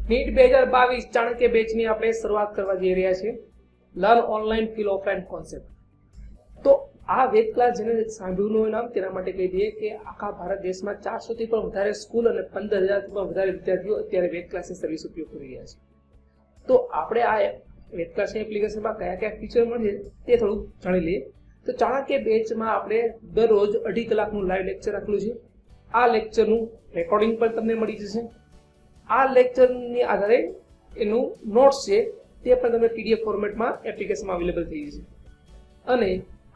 NEET 2022 Chanakya બેચની આપણે શરૂઆત કરવા જઈ રહ્યા છીએ. Learn online feel offline concept. તો આ વેદ ક્લાસ જેને સાંભળ્યું હોય નામ તેના માટે કહી દઈએ કે આખા ભારત દેશમાં 400 થી પણ વધારે સ્કૂલ અને 15,000 થી પણ વધારે વિદ્યાર્થીઓ અત્યારે વેદ ક્લાસની સર્વિસ ઉપયોગ કરી રહ્યા છે. તો આપણે આ વેદ ક્લાસની એપ્લિકેશનમાં કયા કયા ફીચર મળે તે થોડું જાણી લઈએ. તો ચાણક્ય બેચમાં આપણે દરરોજ 2.5 કલાકનું લાઈવ લેક્ચર રાખેલું છે. આ લેક્ચરનું રેકોર્ડિંગ પણ તમને મળી જશે. આ લેક્ચરની આધારે એનું નોટ્સ છે તે પણ તમને પીડીએફ ફોર્મેટમાં એપ્લિકેશનમાં અવેલેબલ થઈ જશે. અને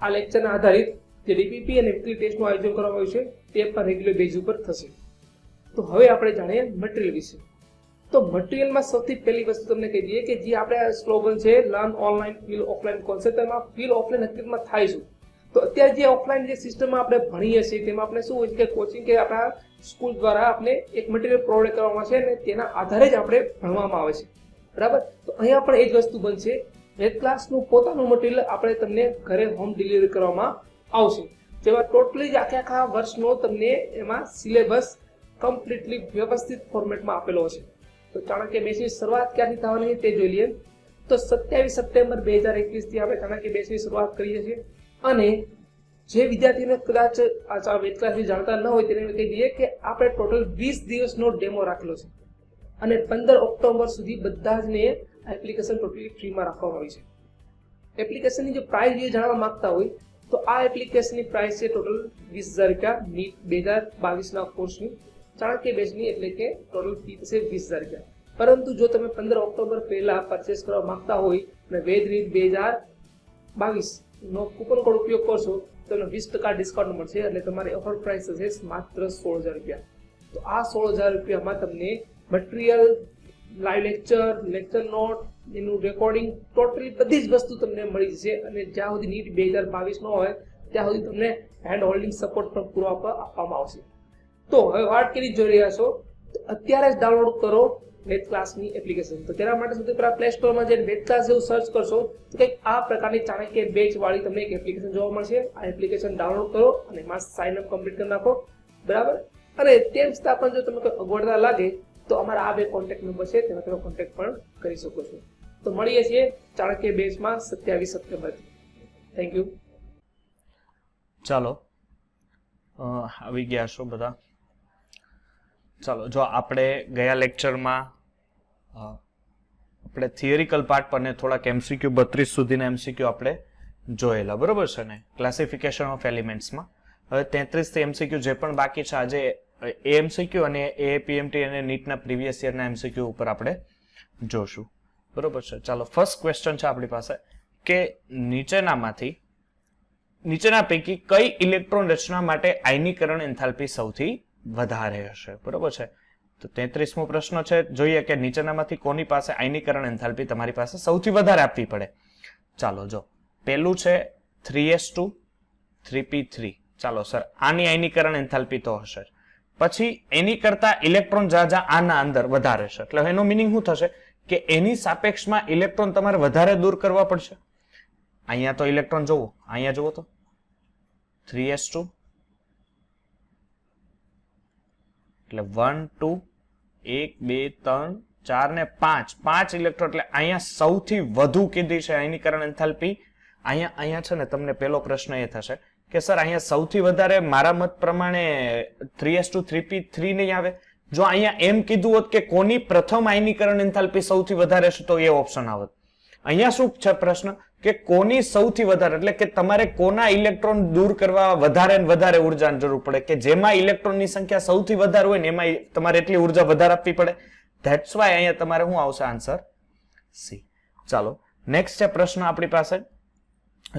આ લેક્ચરના આધારિત જે ડીપીપી અને વીકલી ટેસ્ટનું આયોજન કરવામાં આવ્યું છે તે પણ રેગ્યુલર બેઝ ઉપર થશે. તો હવે આપણે જાણીએ મટીરિયલ વિશે. તો મટીરિયલમાં સૌથી પહેલી વસ્તુ તમને કહી દઈએ કે જે આપણે સ્લોગન છે learn online feel offline concept, એમાં ફીલ ઓફલાઈન હકીકતમાં થાય શું? તો અત્યારે જે ઓફલાઈન જે સિસ્ટમમાં આપણે ભણીએ છીએ તેમાં આપણે શું હોય છે કે કોચિંગ કે આપણા સ્કૂલ દ્વારા આપણે એક મટીરિયલ પ્રોવાઈડ કરવામાં છે અને તેના આધારે જ આપણે ભણવામાં આવે છે, બરાબર? તો અહીંયા પણ એ જ વસ્તુ બનશે. વેદ ક્લાસનું પોતાનું મટીરિયલ આપણે તમને ઘરે હોમ ડિલિવરી કરવામાં આવશે, જેમાં ટોટલી જ આખા વર્ષનો તમને એમાં સિલેબસ કમ્પ્લીટલી વ્યવસ્થિત ફોર્મેટમાં આપેલો છે. તો ચાણક્ય બેચની શરૂઆત ક્યાંથી થવાની તે જોઈ લઈએ. તો 27 સપ્ટેમ્બર 2021 થી આપણે ચાણક્ય બેચની શરૂઆત કરીએ છીએ. અને જે વિદ્યાર્થીને કદાચ આ વેદ ક્લાસની જાણતા ન હોય તેને કહી દઈએ કે આપણે ટોટલ 20 દિવસનો ડેમો રાખેલો છે અને 15 ઓક્ટોબર સુધી બધા જ ને એપ્લિકેશન ટોટલી ફ્રીમાં રાખવામાં આવી છે. એપ્લિકેશનની જે પ્રાઇસ જે જાણવા માંગતા હોય તો આ એપ્લિકેશનની પ્રાઇસ છે ટોટલ 20,000 રૂપિયા. નીટ 2022ના કોર્સની ચાણક્ય બેચની એટલે કે ટોટલ ફી થશે 20,000 રૂપિયા. પરંતુ જો તમે 15 ઓક્ટોબર પહેલા પરચેસ કરવા માંગતા હોય અને વેદ નીટ 2022 નો કૂપન કોડ ઉપયોગ કરશો તો તમને 20% ડિસ્કાઉન્ટ મળશે, એટલે તમારી ઓફર પ્રાઇસ થશે માત્ર 16,000 રૂપિયા. તો આ 16,000 રૂપિયામાં તમને material, live lecture, lecture note, એનું રેકોર્ડિંગ, ટોટલી બધી જ વસ્તુ તમને મળી જશે. અને જ્યાં સુધી નીટ 2022 નો હોય ત્યાં સુધી તમને હેન્ડ હોલ્ડિંગ સપોર્ટ પણ પૂરો આપવામાં આવશે. તો હવે વાત કરી જોઈ રહ્યા છો તો અત્યારે જ ડાઉનલોડ કરો વેદ ક્લાસની એપ્લિકેશન. તો તેના માટે સૌથી પહેલા પ્લે સ્ટોરમાં જઈને વેદ ક્લાસ જેવું સર્ચ કરશો તો કંઈક આ પ્રકારની ચાણક્ય બેચ વાળી તમને એક એપ્લિકેશન જોવા મળશે. આ એપ્લિકેશન ડાઉનલોડ કરો અને એમાં સાઇન અપ કમ્પ્લીટ કરી નાખો, બરાબર? અને તેમ છતાં પણ જો તમને કોઈ અગવડતા લાગે તો અમારા આ બે કોન્ટેક્ટ નંબર છે તેમાં તમે કોન્ટેક્ટ પણ કરી શકો છો. તો મળીએ છીએ ચાણક્ય બેચમાં 27 સપ્ટેમ્બરથી. Thank you. ચાલો આવી ગયા છો બધા. ચાલો, જો આપણે ગયા લેક્ચરમાં આપણે થિયરિકલ પાર્ટ પર ને થોડાક એમસીક્યુ 32 સુધીના એમસીક્યુ આપણે જોયેલા, બરોબર છે ને, ક્લાસિફિકેશન ઓફ એલિમેન્ટ્સમાં. હવે 33 થી એમસીક્યુ જે પણ બાકી છે આજે એ એમસીક્યુ અને એપીએમટી અને નીટના પ્રીવિયસ યરના એમસીક્યુ ઉપર આપણે જોશું, બરોબર છે. ચાલો, ફર્સ્ટ ક્વેશ્ચન છે આપણી પાસે કે નીચેના પૈકી કઈ ઇલેક્ટ્રોન રચના માટે આયનીકરણ એન્થાલ્પી સૌથી વધારે હશે, બરોબર છે? તો 33મો પ્રશ્ન છે, જોઈએ કે નીચેનામાંથી કોની પાસે આયનીકરણ એન્થાલ્પી તમારી પાસે સૌથી વધારે આપવી પડે. ચાલો, જો પહેલું છે 3s2 3p3. ચાલો સર, આની આયનીકરણ એન્થાલ્પી તો હશે. પછી એની કરતા ઇલેક્ટ્રોન જ્યાં આના અંદર વધારે છે, એટલે એનો મિનિંગ શું થશે કે એની સાપેક્ષમાં ઇલેક્ટ્રોન તમારે વધારે દૂર કરવા પડશે. અહીંયા તો ઇલેક્ટ્રોન જોવો, અહીંયા જુઓ તો 3s2 એટલે 1 2 1 2 3 4 ને 5 ઇલેક્ટ્રોન, એટલે અહીંયા સૌથી વધુ કીધી છે આયનીકરણ એન્થાલ્પી. અહીંયા છે ને તમને પહેલો પ્રશ્ન એ થશે કે સર અહીંયા સૌથી વધારે મારા મત પ્રમાણે 3s2 3p3 નહીં આવે. જો અહીંયા એમ કીધું હોત કે કોની પ્રથમ આયનીકરણ એન્થાલ્પી સૌથી વધારે છે તો એ ઓપ્શન આવત. અહીંયા શું છે પ્રશ્ન કે કોની સૌથી વધારે, એટલે કે તમારે કોના ઇલેક્ટ્રોન દૂર કરવા વધારે ને વધારે ઉર્જાની જરૂર પડે, કે જેમાં ઇલેક્ટ્રોનની સંખ્યા સૌથી વધારે હોય ને એમાં તમારે એટલી ઉર્જા વધારે આપવી પડે. ધેટ્સ વાય અહીંયા તમારે શું આવશે આન્સર? સી. ચાલો, નેક્સ્ટ છે પ્રશ્ન આપણી પાસે,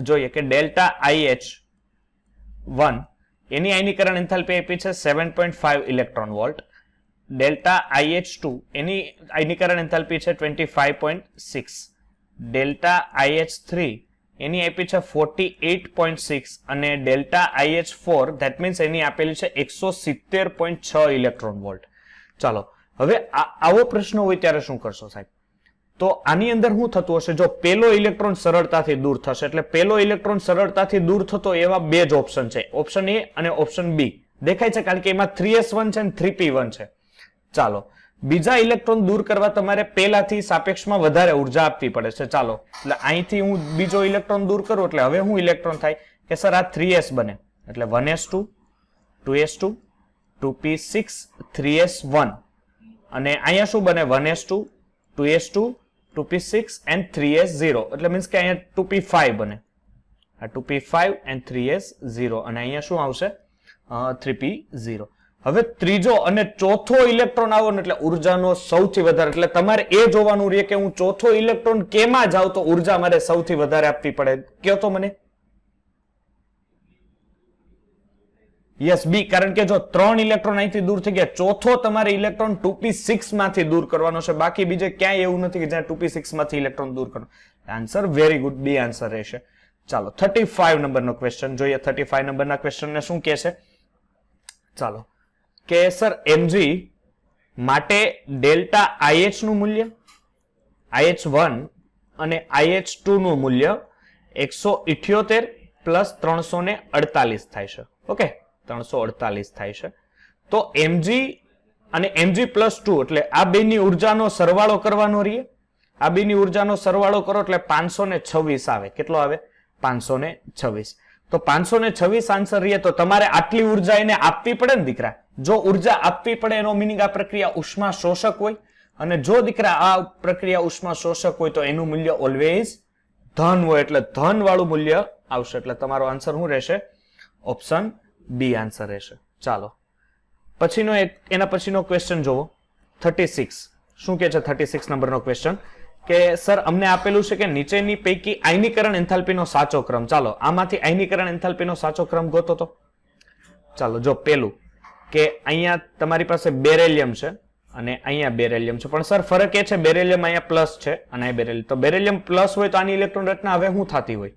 જોઈએ કે ડેલ્ટા IH1 એની આયનીકરણ એન્થાલ્પી આપી છે 7.5 ઇલેક્ટ્રોન વોલ્ટ. ડેલ્ટા IH2 એની આયનીકરણ એન્થાલ્પી છે 25.6. ડેલ્ટા IH3 એની આપી છે 48.6 અને ડેલ્ટા IH4 ધેટ મીન્સ એની આપેલી છે 170.6 ઇલેક્ટ્રોન વોલ્ટ. ચાલો, હવે આવો પ્રશ્ન હોય ત્યારે શું કરશો સાહેબ? તો આની અંદર શું થતું હશે? જો પેલો ઇલેક્ટ્રોન સરળતાથી દૂર થશે, એટલે પેલો ઇલેક્ટ્રોન સરળતાથી દૂર થતો એવા બે જ ઓપ્શન છે, ઓપ્શન એ અને ઓપ્શન બી દેખાય છે, કારણ કે એમાં 3s1 છે અને 3p1 છે. ચાલો, બીજા ઇલેક્ટ્રોન દૂર કરવા તમારે પહેલાથી સાપેક્ષમાં વધારે ઉર્જા આપવી પડે છે. ચાલો એટલે અહીંથી હું બીજો ઇલેક્ટ્રોન દૂર કરું એટલે હવે હું ઇલેક્ટ્રોન થાય કે સર આ 3s બને એટલે 1s2 2s2 2p6 3s1 અને અહીંયા શું બને 1s2 2s2 2p6 and 3s0 એટલે મીન્સ કે અહીંયા 2p5 બને આ 2p5 and 3s0 અને અહીંયા શું આવશે 3p0. હવે ત્રીજો અને ચોથો ઇલેક્ટ્રોન આવો ને એટલે ઉર્જાનો સૌથી વધારે એટલે તમારે એ જોવાનું રહે કે હું ચોથો ઇલેક્ટ્રોન કેમાં જાઉં તો ઉર્જા મારે સૌથી વધારે આપવી પડે. કયો તો મને યસ બી, કારણ કે જો 3 ઇલેક્ટ્રોન અહીંથી દૂર થઈ ગયા, ચોથો તમારે ઇલેક્ટ્રોન 2p6 માંથી દૂર કરવાનો છે, બાકી બીજે ક્યાંય એવું નથી કે જ્યાં 2p6 માંથી ઇલેક્ટ્રોન દૂર કરવાનો. Answer very good, B answer રહેશે. ચાલો 35 નંબરનો ક્વેશ્ચન જોઈએ. 35 નંબરના ક્વેશ્ચનને શું કહે છે? ચાલો કે સર mg માટે ડેલ્ટા IH નું મૂલ્ય, IH1 અને IH2 નું મૂલ્ય 178 પ્લસ 348 થાય છે. ઓકે, 348 થાય છે. તો mg અને mg પ્લસ 2 એટલે આ બેની ઉર્જાનો સરવાળો કરવાનો રહીએ. આ બેની ઉર્જાનો સરવાળો કરો એટલે 526 આવે. કેટલો આવે? 526. તો 526 આન્સર રહીએ તો તમારે આટલી ઉર્જા એને આપવી પડે ને દીકરા. જો ઉર્જા આપવી પડે એનો મિનિંગ આ પ્રક્રિયા ઉષ્મા શોષક હોય, અને જો દીકરા આ પ્રક્રિયા ઉષ્મા શોષક હોય તો એનું મૂલ્ય ઓલવેઝ ધન હોય, એટલે ધન વાળું મૂલ્ય આવશે. એટલે તમારો આન્સર શું રહેશે? ઓપ્શન બી આન્સર રહેશે. ચાલો પછીનો એના પછીનો ક્વેશ્ચન જોવો. 36 શું કે છે? 36 નંબરનો ક્વેશ્ચન કે સર અમને આપેલું છે કે નીચેની પૈકી આયનીકરણ એન્થાલ્પીનો સાચો ક્રમ. ચાલો આમાંથી આયનીકરણ એન્થાલ્પીનો સાચો ક્રમ ગોતો તો. ચાલો જો પેલું કે અહીંયા તમારી પાસે બેરેલિયમ છે અને અહીંયા બેરેલિયમ છે, પણ સર ફરક એ છે બેરેલિયમ અહીંયા પ્લસ છે અને આ બેરેલિયમ. તો બેરેલિયમ પ્લસ હોય તો આની ઇલેક્ટ્રોન રચના હવે શું થતી હોય?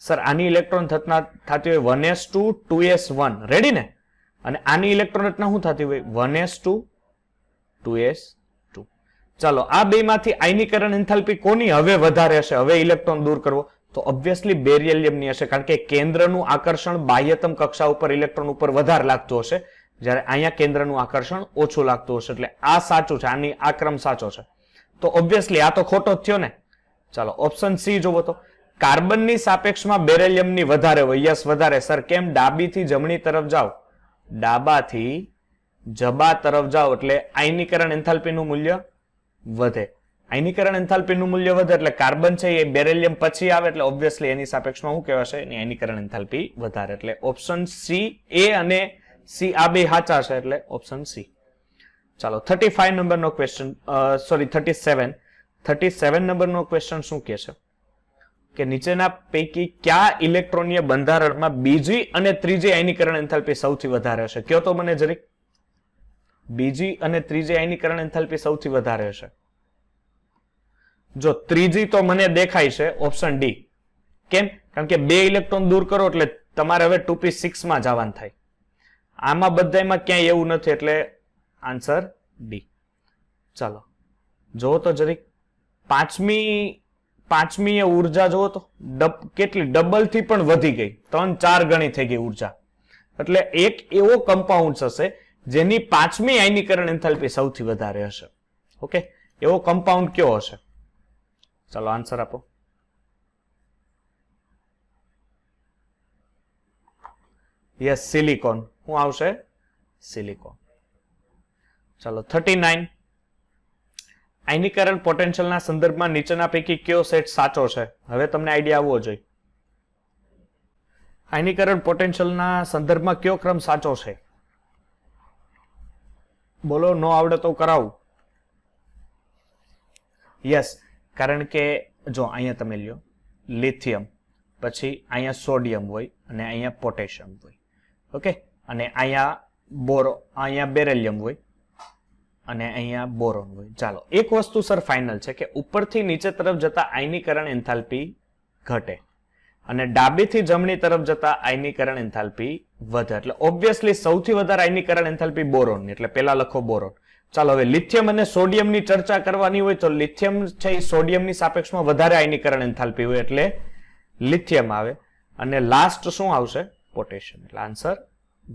સર આની ઇલેક્ટ્રોન થતી હોય 1s2 2s1. રેડી ને? અને આની ઇલેક્ટ્રોન રચના શું થતી હોય? 1s2 2s2. ચાલો આ બે માંથી આયનીકરણ એન્થાલ્પી કોની હવે વધારે હશે? હવે ઇલેક્ટ્રોન દૂર કરવો તો ઓબ્વિયસલી બેરિલિયમની હશે, કારણ કે કેન્દ્રનું આકર્ષણ બાહ્યતમ કક્ષા ઉપર ઇલેક્ટ્રોન ઉપર વધારે લાગતું હશે, જ્યારે અહીંયા કેન્દ્રનું આકર્ષણ ઓછું લાગતું હશે. એટલે આ સાચું છે, આની આ ક્રમ સાચો છે. તો ઓબ્વિયસલી આ તો ખોટો જ થયો ને. ચાલો ઓપ્શન સી જોવો તો કાર્બનની સાપેક્ષમાં બેરિલિયમની વધારે હોય. યસ વધારે. સર કેમ? ડાબીથી જમણી તરફ જાઓ, ડાબાથી જબા તરફ જાઓ એટલે આયનીકરણ એન્થાલ્પીનું મૂલ્ય વધે. આયનીકરણ એન્થાલ્પીનું મૂલ્ય વધે એટલે કાર્બન છે એ બેરિલિયમ પછી આવે, એટલે ઓબ્વિયસલી એની સાપેક્ષમાં શું કહેવાશે? એની આયનીકરણ એન્થાલ્પી વધારે. એટલે ઓપ્શન સી, એ અને સી આ બે સાચા છે, એટલે ઓપ્શન સી. ચાલો 35 નંબરનો ક્વેશ્ચન, સોરી 37 નંબરનો ક્વેશ્ચન શું કહે છે કે નીચેના પૈકી કયા ઇલેક્ટ્રોનીય બંધારણમાં બીજી અને ત્રીજી આયનીકરણ એન્થાલ્પી સૌથી વધારે હશે? કયો તો મને જરીક. બીજી અને ત્રીજી આયનીકરણ એન્થાલ્પી સૌથી વધારે હશે. જો ત્રીજી તો મને દેખાય છે ઓપ્શન ડી. કેમ? કારણ કે 2 ઇલેક્ટ્રોન દૂર કરો એટલે તમારે હવે 2p6 માં જવાનું થાય. આમાં બધામાં ક્યાંય એવું નથી, એટલે આન્સર ડી. ચાલો જોવો તો જરીક પાંચમી ઉર્જા જોવો તો કેટલી ડબલ થી પણ વધી ગઈ, 3-4 ગણી થઈ ગઈ ઉર્જા. એટલે એક એવો કમ્પાઉન્ડ હશે જેની 5મી આયનીકરણ એન્થાલ્પી સૌથી વધારે હશે. ઓકે, એવો કમ્પાઉન્ડ કયો હશે? ચાલો આન્સર આપો. Yes silicon. શું આવશે? સિલિકોન. ચાલો 39 આયનીકરણ પોટેન્શિયલના સંદર્ભમાં નીચેના પૈકી કયો સેટ સાચો છે? હવે તમને આઈડિયા આવવો જોઈએ. આયનીકરણ પોટેન્શિયલના સંદર્ભમાં કયો ક્રમ સાચો છે? બોલો, નો આવડે તો કરાવું. યસ, કારણ કે જો અહીંયા તમે લ્યો લિથિયમ, પછી અહીંયા સોડિયમ હોય અને અહીંયા પોટેશિયમ હોય. ઓકે, અને અહીંયા બેરિલિયમ હોય અને અહીંયા બોરોન હોય. ચાલો એક વસ્તુ સર ફાઇનલ છે કે ઉપરથી નીચે તરફ જતા આયનીકરણ એન્થાલ્પી ઘટે અને ડાબીથી જમણી તરફ જતા આયનીકરણ એન્થાલ્પી વધે. એટલે ઓબ્વિયસલી સૌથી વધારે આયનીકરણ એન્થાલ્પી બોરોન, એટલે પેલા લખો બોરોન. ચાલો હવે લિથિયમ અને સોડિયમની ચર્ચા કરવાની હોય તો લિથિયમ છે એ સોડિયમની સાપેક્ષમાં વધારે આયનીકરણ એન્થાલ્પી હોય એટલે લિથિયમ આવે, અને લાસ્ટ શું આવશે? પોટેશિયમ. એટલે આન્સર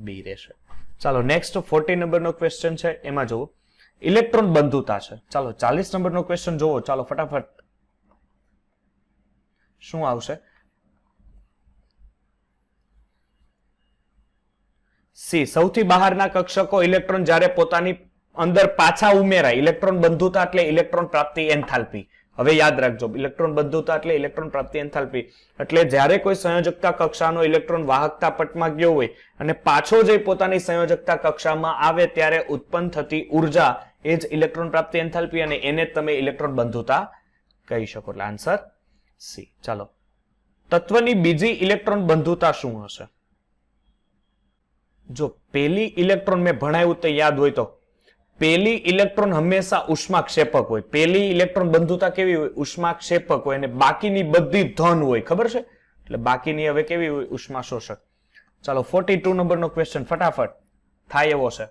બી રહેશે. ચાલો નેક્સ્ટ 40 નંબરનો ક્વેશ્ચન છે. એમાં જુઓ ઇલેક્ટ્રોન બંધુતા છે. ચાલો 40 નંબરનો ક્વેશ્ચન જોવો. ચાલો ફટાફટ શું આવશે? સી, સૌથી બહારના કક્ષકો ઇલેક્ટ્રોન જ્યારે પોતાની અંદર પાછા ઉમેરાય. ઇલેક્ટ્રોન બંધુતા એટલે ઇલેક્ટ્રોન પ્રાપ્તિ એન્થાલ્પી. હવે યાદ રાખજો, ઇલેક્ટ્રોન બંધુતા એટલે ઇલેક્ટ્રોન પ્રાપ્તિ એન્થાલ્પી. એટલે જ્યારે કોઈ સંયોજકતા કક્ષાનો ઇલેક્ટ્રોન વાહકતા પટમાં ગયો હોય અને પાછો જઈ પોતાની સંયોજકતા કક્ષામાં આવે ત્યારે ઉત્પન્ન થતી ઉર્જા એ જ ઇલેક્ટ્રોન પ્રાપ્તિ એન્થાલ્પી, અને એને તમે ઇલેક્ટ્રોન બંધુતા કહી શકો. એટલે આન્સર સી. ચાલો, તત્વની બીજી ઇલેક્ટ્રોન બંધુતા શું હશે? જો પેલી ઇલેક્ટ્રોન મેં ભણાવ્યું તે યાદ હોય તો, પેલી ઇલેક્ટ્રોન હંમેશા ઉષ્માક્ષેપક હોય. પેલી ઇલેક્ટ્રોન બંધુતા કેવી હોય? ઉષ્માક્ષેપક હોય, અને બાકીની બધી ધન હોય. ખબર છે? એટલે બાકીની હવે કેવી હોય? ઉષ્મા શોષક. ચાલો 42 નંબરનો ક્વેશ્ચન ફટાફટ થાય એવો છે.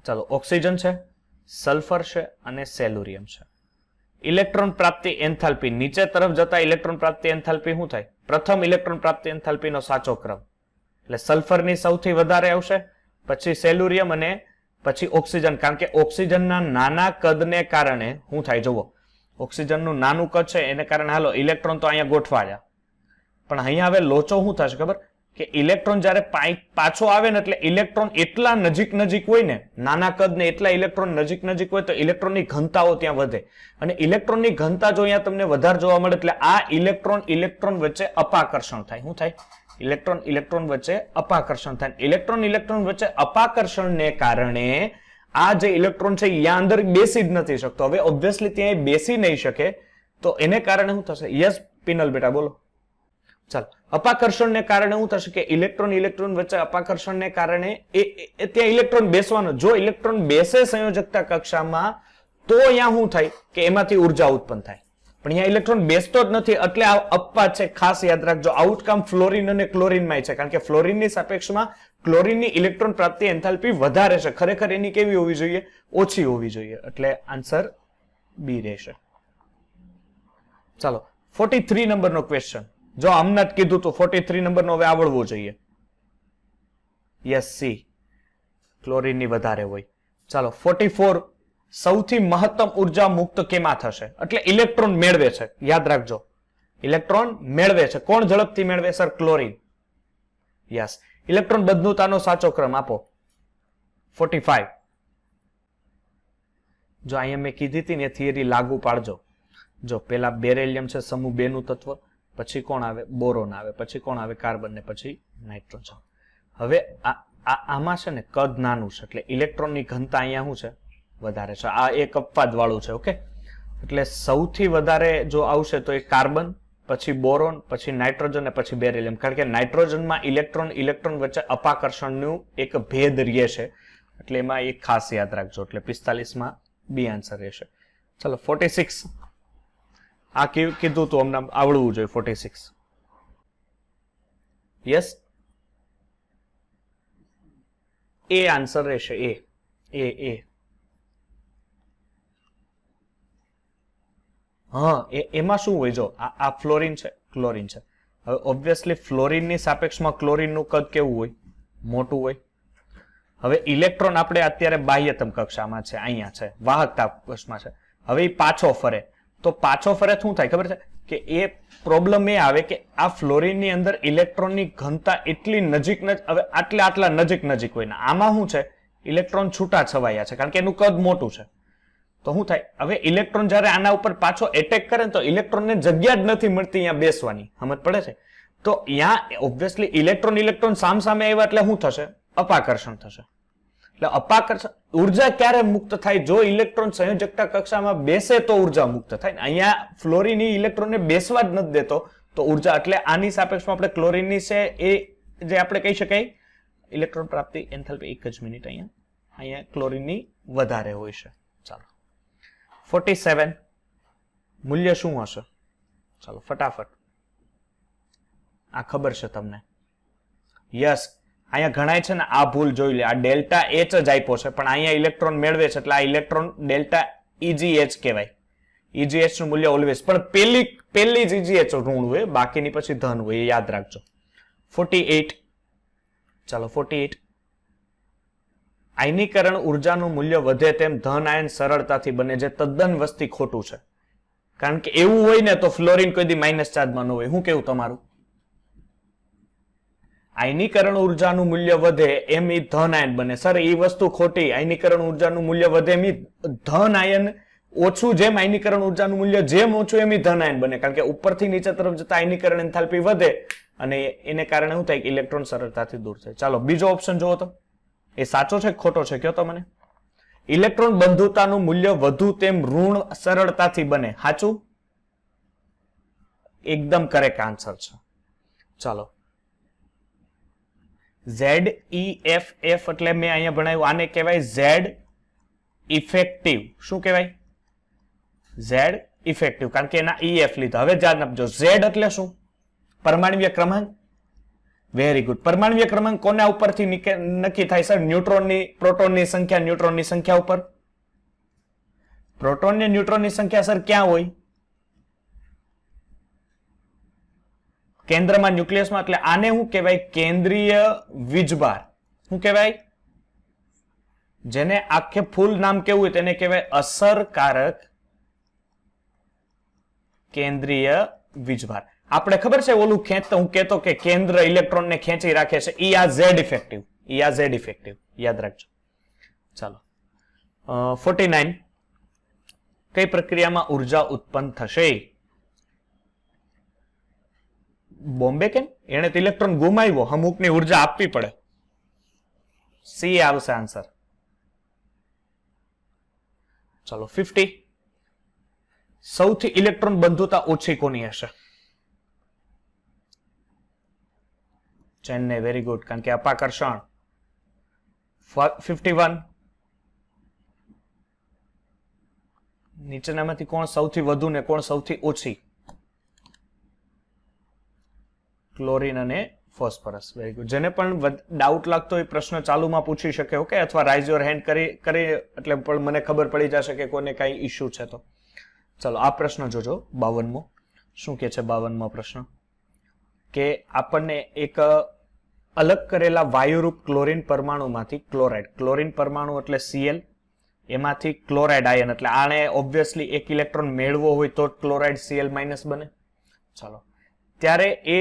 ચાલો, ઓક્સિજન છે, સલ્ફર છે અને સેલ્યુરિયમ છે. ઇલેક્ટ્રોન પ્રાપ્તિ એન્થાલ્પી, નીચે તરફ જતા ઇલેક્ટ્રોન પ્રાપ્તિ એન્થાલ્પી શું થાય? પ્રથમ ઇલેક્ટ્રોન પ્રાપ્તિ એન્થાલ્પીનો સાચો ક્રમ એટલે સલ્ફરની સૌથી વધારે આવશે, પછી સેલ્યુરિયમ અને પછી ઓક્સિજન. કારણ કે ઓક્સિજનના નાના કદને કારણે શું થાય? જુઓ, ઓક્સિજનનું નાનું કદ છે એને કારણે હાલો ઇલેક્ટ્રોન તો અહીંયા ગોઠવાયા, પણ અહીંયા હવે લોચો શું થશે ખબર? કે ઇલેક્ટ્રોન જ્યારે પાછો આવે ને એટલે ઇલેક્ટ્રોન એટલા નજીક હોય ને, નાના કદ ને એટલા ઇલેક્ટ્રોન નજીક હોય તો ઇલેક્ટ્રોનની ઘનતાઓ ત્યાં વધે, અને ઇલેક્ટ્રોનની ઘનતા જો અહીંયા તમને વધારે જોવા મળે એટલે આ ઇલેક્ટ્રોન વચ્ચે અપાકર્ષણ થાય. શું થાય? ઇલેક્ટ્રોન વચ્ચે અપાકર્ષણ થાય. ઇલેક્ટ્રોન વચ્ચે અપાકર્ષણને કારણે આ જે ઇલેક્ટ્રોન છે અહીંયા અંદર બેસી જ નથી શકતો. હવે ઓબ્વિયસલી ત્યાં બેસી નહીં શકે તો એને કારણે શું થશે? યસ પિનલ બેટા બોલો. ચાલો, અપાકર્ષણને કારણે શું થશે? કે ઇલેક્ટ્રોન વચ્ચે અપાકર્ષણને કારણે ત્યાં ઇલેક્ટ્રોન બેસવાનો. જો ઇલેક્ટ્રોન બેસે સંયોજકતા કક્ષામાં તો અહીંયા શું થાય? કે એમાંથી ઉર્જા ઉત્પન્ન થાય. પણ અહીંયા ઇલેક્ટ્રોન બેસતો જ નથી એટલે આ અપવાદ છે. ખાસ યાદ રાખજો, આઉટકમ ફ્લોરિન અને ક્લોરિનમાં છે. કારણ કે ફ્લોરિનની સાપેક્ષમાં ક્લોરિનની ઇલેક્ટ્રોન પ્રાપ્તિ એન્થાલ્પી વધારે છે. ખરેખર એની કેવી હોવી જોઈએ? ઓછી હોવી જોઈએ. એટલે આન્સર બી રહેશે. ચાલો 43 નંબરનો ક્વેશ્ચન. જો હમણાં જ કીધું તો 43 નંબરનો હવે આવડવું જોઈએ. યસ, સી, ક્લોરિનની વધારે હોય. ચાલો 44, સૌથી મહત્તમ ઉર્જા મુક્ત કેમાં થશે? એટલે ઇલેક્ટ્રોન મેળવે છે. યાદ રાખજો, ઇલેક્ટ્રોન મેળવે છે. કોણ ઝડપથી મેળવે? Sir, chlorine. યસ. ઇલેક્ટ્રોન બંધુતાનો સાચો ક્રમ આપો. 45. જો અહીંયા મેં કીધી હતી ને થિયરી લાગુ પાડજો. જો પેલા બેરેલિયમ છે, સમૂહ 2 નું તત્વ, પછી કોણ આવે? બોરોન આવે, પછી કોણ આવે? કાર્બન, ને પછી નાઇટ્રોજન. હવે આમાં છે ને કદ નાનું છે એટલે ઇલેક્ટ્રોનની ઘનતા અહીંયા શું છે? વધારે છે. આ એક અપવાદ વાળું છે. ઓકે, એટલે સૌથી વધારે જો આવશે તો એ કાર્બન, પછી બોરોન, પછી નાઇટ્રોજન ને પછી બેરિલિયમ. કારણ કે નાઇટ્રોજનમાં ઇલેક્ટ્રોન વચ્ચે અપાકર્ષણનું એક ભેદ રહે છે, એટલે એમાં એક ખાસ યાદ રાખજો. એટલે 45 માં બી આન્સર રહેશે. ચલો 46. આ કીધું તો અમને આવડવું જોઈએ. 46. યસ, એ આન્સર રહેશે. એ હા, એમાં શું હોય? જો આ ફ્લોરિન છે, ક્લોરિન છે. હવે ઓબ્વિયસલી ફ્લોરિનની સાપેક્ષમાં ક્લોરિનનું કદ કેવું હોય? મોટું હોય. હવે ઇલેક્ટ્રોન આપણે અત્યારે બાહ્યતમ કક્ષામાં છે, અહીંયા છે, વાહકતા કક્ષામાં છે. હવે એ પાછો ફરે તો પાછો ફરે શું થાય ખબર છે? કે એ પ્રોબ્લેમ એ આવે કે આ ફ્લોરિનની અંદર ઇલેક્ટ્રોનની ઘનતા એટલી નજીક હવે આટલા નજીક હોય ને આમાં શું છે? ઇલેક્ટ્રોન છૂટા છવાયા છે, કારણ કે એનું કદ મોટું છે. તો શું થાય? હવે ઇલેક્ટ્રોન જ્યારે આના ઉપર પાછો એટેક કરે તો ઇલેક્ટ્રોનને જગ્યા જ નથી મળતી અહીંયા બેસવાની. સમજ પડે છે? તો અહીંયા ઓબ્વિયસલી ઇલેક્ટ્રોન સામસામે આવ્યા એટલે શું થશે? અપાકર્ષણ થશે. એટલે અપાકર્ષણ ઉર્જા ક્યારે મુક્ત થાય? જો ઇલેક્ટ્રોન સંયોજકતા કક્ષામાં બેસે તો ઉર્જા મુક્ત થાય. અહીંયા ફ્લોરિન ઇલેક્ટ્રોનને બેસવા જ નથી દેતો તો ઉર્જા. એટલે આની સાપેક્ષમાં આપણે ક્લોરિનની છે એ જે આપણે કહી શકાય ઇલેક્ટ્રોન પ્રાપ્તિ એન્થાલ્પી. એક જ મિનિટ, અહીંયા ક્લોરિનની વધારે હોય છે. ચાલો 47 મૂલ્ય શું હશે? ચાલો ફટાફટ, આ ખબર છે તમને? યસ, અહીંયા ઘણાય છે ને આ ભૂલ જોઈ લે. આ ડેલ્ટા એચ જ આપ્યો છે પણ અહીંયા ઇલેક્ટ્રોન મેળવે છે એટલે આ ઇલેક્ટ્રોન ડેલ્ટા ઇજીએચ કહેવાય. ઇજીએચ નું મૂલ્ય ઓલવેઝ, પણ પહેલી જ ઇજીએચ ઋણ હોય, બાકીની પછી ધન હોય, એ યાદ રાખજો. 48. ચાલો 48. આયનીકરણ ઉર્જાનું મૂલ્ય વધે તેમ ધન આયન સરળતાથી બને, જે તદ્દન વસ્તી ખોટું છે. કારણ કે એવું હોય ને તો ફ્લોરિન કોઈ દી માઇનસ ચાર્જમાં ન હોય. શું કેવું તમારું? આયનીકરણ ઉર્જાનું મૂલ્ય વધે એમ એ ધન આયન બને. સર એ વસ્તુ ખોટી. આયનીકરણ ઉર્જાનું મૂલ્ય વધે એમ ધન આયન ઓછું, જેમ આયનીકરણ ઉર્જાનું મૂલ્ય જેમ ઓછું એમ ધન આયન બને. કારણ કે ઉપરથી નીચે તરફ જતા આયનીકરણ એન્થાલ્પી વધે અને એને કારણે શું થાય કે ઇલેક્ટ્રોન સરળતાથી દૂર થાય. ચાલો બીજો ઓપ્શન જુઓ તો એ સાચો છે કે ખોટો છે, કયો તો મને. ઇલેક્ટ્રોન બંધુતાનું મૂલ્ય વધુ તેમ ઋણ સરળતાથી બને. સાચું? એકદમ કરેક્ટ આન્સર છે. ચાલો ZEFF એટલે મેં અહીંયા ભણાવ્યું, આને કહેવાય Z ઇફેક્ટિવ. શું કહેવાય? Z ઇફેક્ટિવ, કારણ કે એના EF લીધા. હવે ધ્યાન આપજો, Z એટલે શું? પરમાણ્વીય ક્રમાંક. Very good. પરમાણ્વીય ક્રમાંક કોના ઉપરથી નક્કી થાય સર? ન્યુટ્રોનની, પ્રોટોનની સંખ્યા, ન્યુટ્રોનની સંખ્યા ઉપર. પ્રોટોન ને ન્યુટ્રોનની સંખ્યા સર ક્યાં હોય? કેન્દ્રમાં, ન્યુક્લિયસમાં. એટલે આને શું કહેવાય? કેન્દ્રીય વીજભાર. શું કહેવાય? જેને આખે ફૂલ નામ કેવું હોય તેને કહેવાય અસરકારક કેન્દ્રીય વીજભાર. આપણે ખબર છે ઓલું ખેંચતો, હું કહેતો કે કેન્દ્ર ઇલેક્ટ્રોન ને ખેંચી રાખે છે, ઈ આ Z ઇફેક્ટિવ. ઈ આ Z ઇફેક્ટિવ યાદ રાખજો. ચાલો 49. કઈ પ્રક્રિયામાં ઉર્જા ઉત્પન્ન થશે? બોમ્બે કેમ? એને તો ઇલેક્ટ્રોન ગુમાવ્યો, અમુકની ઉર્જા આપવી પડે. સી આવશે આન્સર. ચાલો 50. સૌથી ઇલેક્ટ્રોન બંધુતા ઓછી કોની હશે? ચેન્નઈ. વેરી ગુડ, કારણ કે અપાકર્ષણ. 51. નીચેનામાંથી કોણ સૌથી વધુ ને કોણ સૌથી ઓછી? ક્લોરીન અને ફોસ્ફરસ. Very good. જેને પણ ડાઉટ લાગતો હોય પ્રશ્ન ચાલુમાં પૂછી શકે, ઓકે, અથવા રાઇઝ યોર હેન્ડ કરી એટલે પણ મને ખબર પડી જશે કે કોને કઈ ઇશ્યુ છે. તો ચલો આ પ્રશ્ન જોજો. 52મો શું કે છે? 52મો પ્રશ્ન કે આપણને એક અલગ કરેલા વાયુરૂપ ક્લોરીન પરમાણુમાંથી ક્લોરાઇડ, ક્લોરીન પરમાણુ એટલે Cl, એમાંથી ક્લોરાઇડ આયન, એટલે આને ઓબ્વિયસલી એક ઇલેક્ટ્રોન મેળવો હોય તો ક્લોરાઇડ Cl- બને. ચાલો ત્યારે એ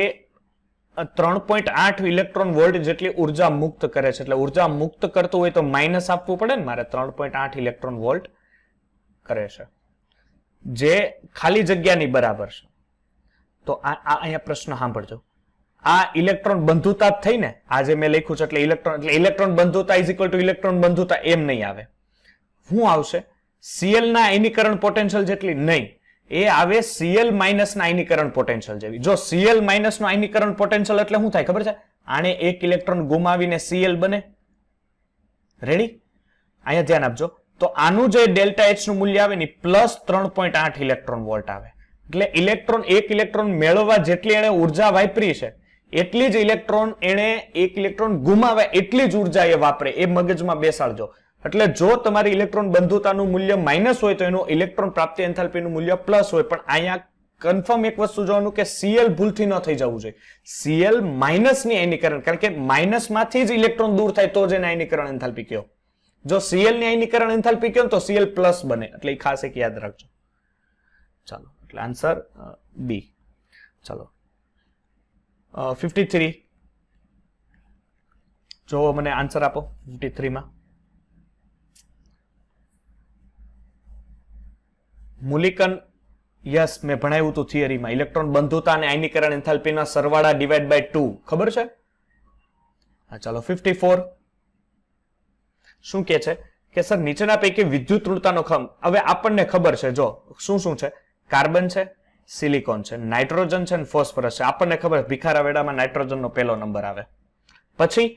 3.8 ઇલેક્ટ્રોન વોલ્ટ જેટલી ઉર્જા મુક્ત કરે છે. એટલે ઉર્જા મુક્ત કરતું હોય તો માઇનસ આપવું પડે ને મારે. 3.8 ઇલેક્ટ્રોન વોલ્ટ કરે છે, જે ખાલી જગ્યાની બરાબર છે. તો આ અહીંયા પ્રશ્ન સાંભળજો. આ ઇલેક્ટ્રોન બંધુતા જ થઈ ને, આ જે મેં લખ્યું છે, એટલે ઇલેક્ટ્રોન બંધુતા ઇઝ ઇક્વલ ટુ ઇલેક્ટ્રોન બંધુતા એમ નહીં આવે. શું આવશે? Cl ના આયનીકરણ પોટેન્શિયલ જેટલી નહીં, એ આવે Cl માઇનસ ના આયનીકરણ પોટેન્શિયલ જેવી. જો Cl માઇનસ નું આયનીકરણ પોટેન્શિયલ એટલે શું થાય ખબર છે? આને એક ઇલેક્ટ્રોન ગુમાવીને Cl બને. રેડી? અહીંયા ધ્યાન આપજો. તો આનું જે ડેલ્ટા H નું મૂલ્ય આવે ને પ્લસ 3.8 ઇલેક્ટ્રોન વોલ્ટ આવે. એટલે ઇલેક્ટ્રોન, એક ઇલેક્ટ્રોન મેળવવા જેટલી એને ઉર્જા વાપરી છે એટલી જ ઇલેક્ટ્રોન એને એક ઇલેક્ટ્રોન ગુમાવે એટલી જ ઉર્જા એ વાપરે. એ મગજમાં બેસાડજો. એટલે જો તમારી ઇલેક્ટ્રોન બંધુતાનું મૂલ્ય માઇનસ હોય તો એનું ઇલેક્ટ્રોન પ્રાપ્તિ એન્થાલ્પીનું મૂલ્ય પ્લસ હોય. પણ અહીંયા કન્ફર્મ એક વસ્તુ જોવાનું કે Cl ભૂલથી ન થઈ જવું જોઈએ. Cl માઇનસ ની આયનીકરણ, કારણ કે માઇનસ માંથી જ ઇલેક્ટ્રોન દૂર થાય તો જ એને આયનીકરણ એન્થાલ્પી કયો. જો Cl ની આયનીકરણ એન્થાલ્પી કયો તો Cl પ્લસ બને. એટલે એ ખાસ એક યાદ રાખજો. ચાલો એટલે આન્સર બી. ચાલો 53. જો મને આન્સર આપો 53 માં. મૂલિકન, યસ મેં ભણાવ્યું હતું થિયરીમાં. ઇલેક્ટ્રોન બંધુતા અને આયનીકરણ એન્થાલ્પીના સરવાળા ડિવાઇડ બાય 2 ખબર છે? હા ચાલો 54. શું કે છે કે સર નીચેના પૈકી વિદ્યુત ઋણતાનો ક્રમ. હવે આપણને ખબર છે, જો શું શું છે? કાર્બન છે, સિલિકોન છે, નાઇટ્રોજન છે અને ફોસ્ફરસ છે. આપણને ખબર, ભિખારાવેડામાં નાઇટ્રોજનનો પહેલો નંબર આવે. પછી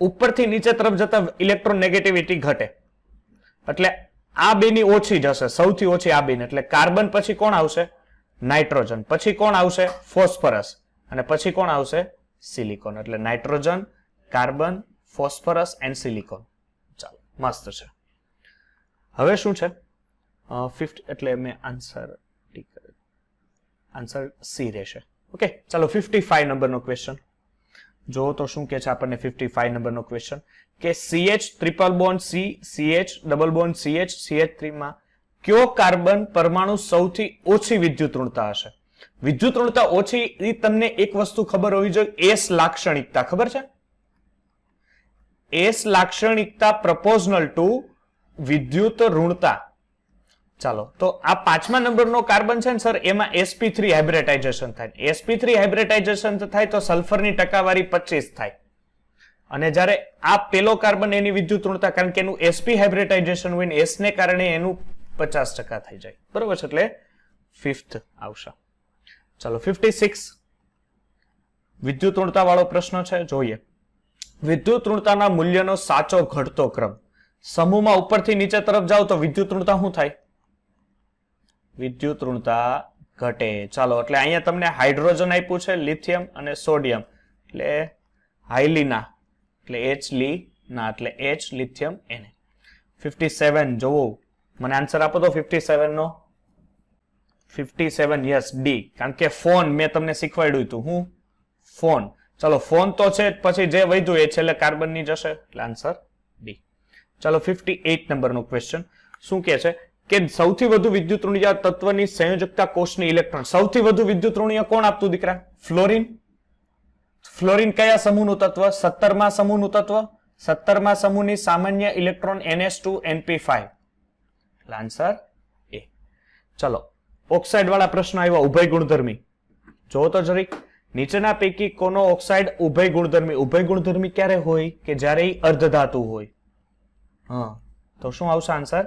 ઉપરથી નીચે તરફ જતા ઇલેક્ટ્રોન નેગેટિવિટી ઘટે, એટલે આ બેની ઓછી જશે, સૌથી ઓછી આ બેની. એટલે કાર્બન પછી કોણ આવશે? નાઇટ્રોજન. પછી કોણ આવશે? ફોસ્ફરસ. અને પછી કોણ આવશે? સિલિકોન. એટલે nitrogen, carbon, phosphorus and silicon. ચાલો મસ્ત છે. હવે શું છે? 50 એટલે મેં આન્સર સી રહેશે. ઓકે ચાલો 55 નંબરનો ક્વેશ્ચન જો તો શું કે છે આપણને 55 નંબરનો ક્વેશ્ચન કે CH triple bond C, CH double bond CH, CH3 માં કયો કાર્બન પરમાણુ સૌથી ઓછી વિદ્યુત ઋણતા હશે? વિદ્યુત ઋણતા ઓછી એ તમને એક વસ્તુ ખબર હોવી જોઈએ, S લાક્ષણિકતા ખબર છે? S લાક્ષણિકતા પ્રપોઝનલ ટુ વિદ્યુત ઋણતા. ચાલો, તો આ 5મા નંબરનો કાર્બન છે ને સર, એમાં sp3 હાઇબ્રિડાઇઝેશન થાય. sp3 હાઇબ્રિડાઇઝેશન થાય તો સલ્ફરની ટકાવારી 25 થાય. અને જ્યારે આ પેલો કાર્બન એની વિદ્યુત ઋણતા, કારણ કે એનું sp હાઇબ્રિડાઇઝેશન હોય ને s ને કારણે એનું 50% થઈ જાય. બરોબર છે, એટલે 5th આવશે. ચાલો 56 વિદ્યુત ઋણતા વાળો પ્રશ્ન છે, જોઈએ. વિદ્યુત ઋણતાના મૂલ્યનો સાચો ઘટતો ક્રમ. સમૂહમાં ઉપરથી નીચે તરફ જાઓ તો વિદ્યુત ઋણતા શું થાય? વિદ્યુત ઋણતા ઘટે. ચાલો, એટલે અહીંયા તમને હાઇડ્રોજન આપ્યું છે, લિથિયમ અને સોડિયમ, એટલે હાઇલીના, એટલે H લીના, એટલે H લિથિયમ Na. 57 જોવો, મને આન્સર આપો તો 57 નો. 57 યસ ડી, કારણ કે ફોન મેં તમને શીખવાડ્યું હતું. હું ફોન. ચાલો, ફોન તો છે, પછી જે વધ્યું એ છેલ્લે કાર્બન ની જશે, એટલે આન્સર ડી. ચાલો 58 નંબરનો ક્વેશ્ચન શું કહે છે કે સૌથી વધુ વિદ્યુત ઋણીય તત્વની સંયોજકતા કોષની ઇલેક્ટ્રોન. સૌથી વધુ વિદ્યુત ઋણીય કોણ આપતું દીકરા? ફ્લોરિન. ફ્લોરિન કયા સમૂહનું તત્વ? 17મા સમૂહનું તત્વ. 17મા સમૂહની સામાન્ય ઇલેક્ટ્રોન NH2 NP5, એટલે આન્સર એ. ચલો, ઓક્સાઇડ વાળા પ્રશ્ન આવ્યા, ઉભય ગુણધર્મી. જો તો જરીક, નીચેના પૈકી કોનો ઓક્સાઇડ ઉભય ગુણધર્મી? ઉભય ગુણધર્મી ક્યારે હોય? કે જ્યારે એ અર્ધધાતુ હોય. હા, તો શું આવશે આન્સર?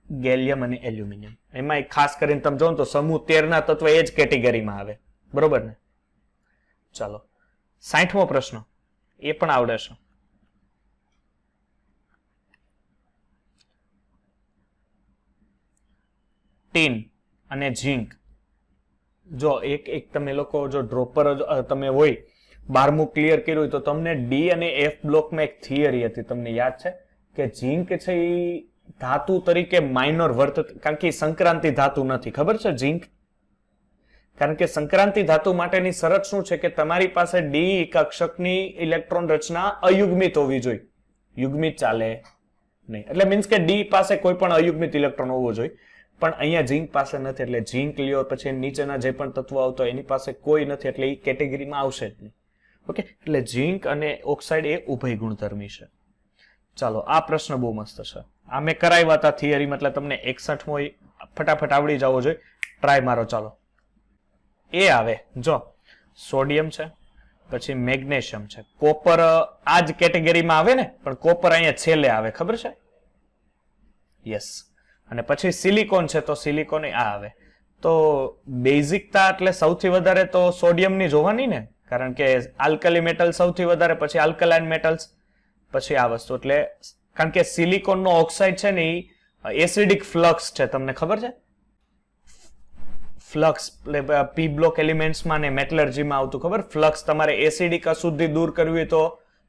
ગેલિયમ અને એલ્યુમિનિયમ. એમાં ખાસ કરીને તમે જો તો સમૂહ 13 ના તત્વ એ જ કેટેગરીમાં આવે. બરોબર ને? ચાલો 60મો પ્રશ્ન, એ પણ આવડે છે. ટીન અને ઝીંક. જો એક તમે લોકો જો ડ્રોપર તમે હોય, 12મું ક્લિયર કર્યું હોય તો તમને ડી અને એફ બ્લોકમાં એક થિયરી હતી, તમને યાદ છે કે ઝીંક છે એ ધાતુ તરીકે માઇનોર વર્ત, કારણ કે સંક્રાંતિ ધાતુ નથી. ખબર છે ઝીંક? કારણ કે સંક્રાંતિ ધાતુ માટેની શરત શું છે કે તમારી પાસે ડી કક્ષકની ઇલેક્ટ્રોન રચના અયુગ્મિત હોવી જોઈએ, યુગ્મિત ચાલે નહીં. એટલે મીન્સ કે ડી પાસે કોઈ પણ અયુગ્મિત ઇલેક્ટ્રોન હોવો જોઈએ, પણ અહીંયા ઝીંક પાસે નથી. એટલે ઝીંક લ્યો, પછી નીચેના જે પણ તત્વો આવતો એની પાસે કોઈ નથી, એટલે એ કેટેગરીમાં આવશે જ નહીં. ઓકે, એટલે ઝીંક અને ઓક્સાઇડ એ ઉભય ગુણધર્મી છે. ચાલો, આ પ્રશ્ન બહુ મસ્ત છે. આ મેં કરાવ્યા હતા થિયરીમાં, એટલે તમને 61મો ફટાફટ આવડી જવો જોઈએ. ટ્રાય મારો. ચાલો, એ આવે, જો સોડિયમ છે, પછી મેગ્નેશિયમ છે, કોપર આ જ કેટેગરીમાં આવે ને, પણ કોપર અહીંયા છેલ્લે આવે, ખબર છે? યસ. અને પછી સિલિકોન છે, તો સિલિકોન આ આવે. તો બેઝિકતા એટલે સૌથી વધારે તો સોડિયમની જોવાની ને, કારણ કે આલ્કલી મેટલ સૌથી વધારે, પછી આલ્કલાઇન મેટલ્સ, પછી આ વસ્તુ. એટલે કારણ કે સિલિકોનનો ઓક્સાઇડ છે ને એ એસિડિક ફ્લક્સ છે, તમને ખબર છે? ફ્લક્સ પી બ્લોક એલિમેન્ટ્સમાં ને મેટલર્જીમાં આવતું, ખબર? ફ્લક્સ તમારે એસિડિક અશુદ્ધિ દૂર કરવી હોય તો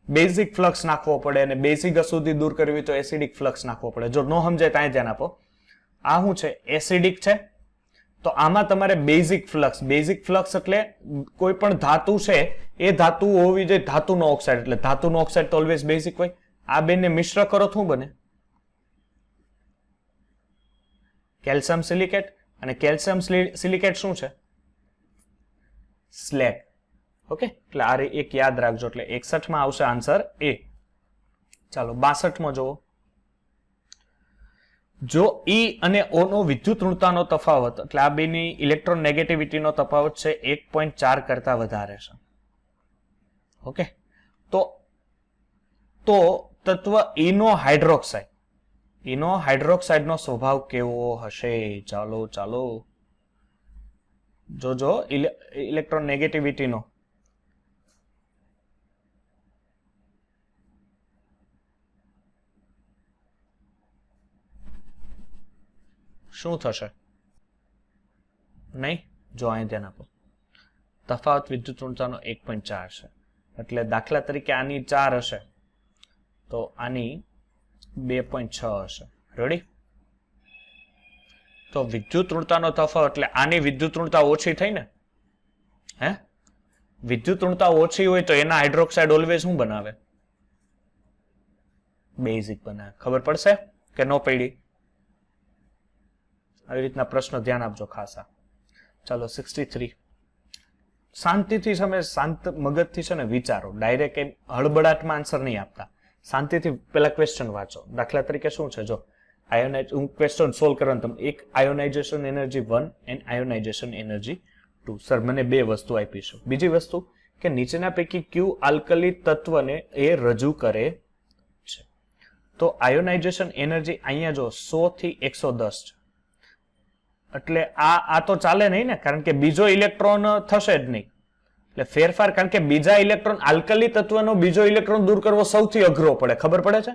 બેઝિક ફ્લક્સ નાખવો પડે, અને બેઝિક અશુદ્ધિ દૂર કરવી હોય તો એસિડિક ફ્લક્સ નાખવો પડે. જો ન સમજાય ત્યાં ધ્યાન આપો. આ શું છે? એસિડિક છે, તો આમાં તમારે બેઝિક ફ્લક્સ. બેઝિક ફ્લક્સ એટલે કોઈ પણ ધાતુ છે એ ધાતુ હોવી જોઈએ ધાતુનો ઓક્સાઇડ, એટલે ધાતુનો ઓક્સાઇડ તો ઓલવેઝ બેઝિક હોય. આ બેને મિશ્ર કરો શું બને? Calcium silicate. અને કેલ્શિયમ સિલિકેટ શું છે? સ્લેગ. ઓકે, એટલે આ એક યાદ રાખજો. એટલે 61માં આવશે આન્સર એ. ચાલો 62માં જુઓ. જો ઈ અને ઓ નો વિદ્યુત ઋણતાનો તફાવત, એટલે આ બેની ઇલેક્ટ્રોન નેગેટિવિટીનો તફાવત છે 1.4 કરતા વધારે છે. ઓકે, તો તત્વ ઈનો હાઇડ્રોક્સાઇડ, ઈનો હાઇડ્રોક્સાઇડનો સ્વભાવ કેવો હશે? ચાલો જોજો ઇલેક્ટ્રોન નેગેટિવિટીનો. શું થશે? નહીં, જો અહીં ધ્યાન આપો. તફાવત વિદ્યુત ઋણતાનો 1.4 છે, એટલે દાખલા તરીકે આની 4 હશે તો આની 2.6 હશે. રેડી? તો વિદ્યુત ઋણતાનો તફાવત એટલે આની વિદ્યુત ઋણતા ઓછી થઈ ને. હે, વિદ્યુત ઋણતા ઓછી હોય તો એના હાઇડ્રોક્સાઇડ ઓલવેઝ શું બનાવે? બેઝિક બનાવે. ખબર પડશે કે નો પડી? આવી રીતના પ્રશ્ન ધ્યાન આપજો ખાસા. ચાલો 63. શાંતિથી તમે શાંત મગજથી છે ને વિચારો, ડાયરેક્ટ એમ હળબડાટમાં આન્સર નહીં આપતા. શાંતિથી પેલા ક્વેશ્ચન વાંચો. દાખલા તરીકે શું છે જો હું ક્વેશ્ચન સોલ્વ કરવાનું, તમે એક ionisation energy 1 and ionisation energy 2. Sir મને બે વસ્તુ આપી છે. બીજી વસ્તુ કે નીચેના પૈકી ક્યુ આલ્કલી તત્વને એ રજૂ કરે છે. તો આયોનાઇઝેશન એનર્જી અહીંયા જો 100 થી 110 છે. એટલે આ તો ચાલે નહીં ને, કારણ કે બીજો ઇલેક્ટ્રોન થશે જ નહીં. એટલે ફેરફાર, કારણ કે બીજા ઇલેક્ટ્રોન આલ્કલી તત્વનો બીજો ઇલેક્ટ્રોન દૂર કરવો સૌથી અઘરો પડે. ખબર પડે છે?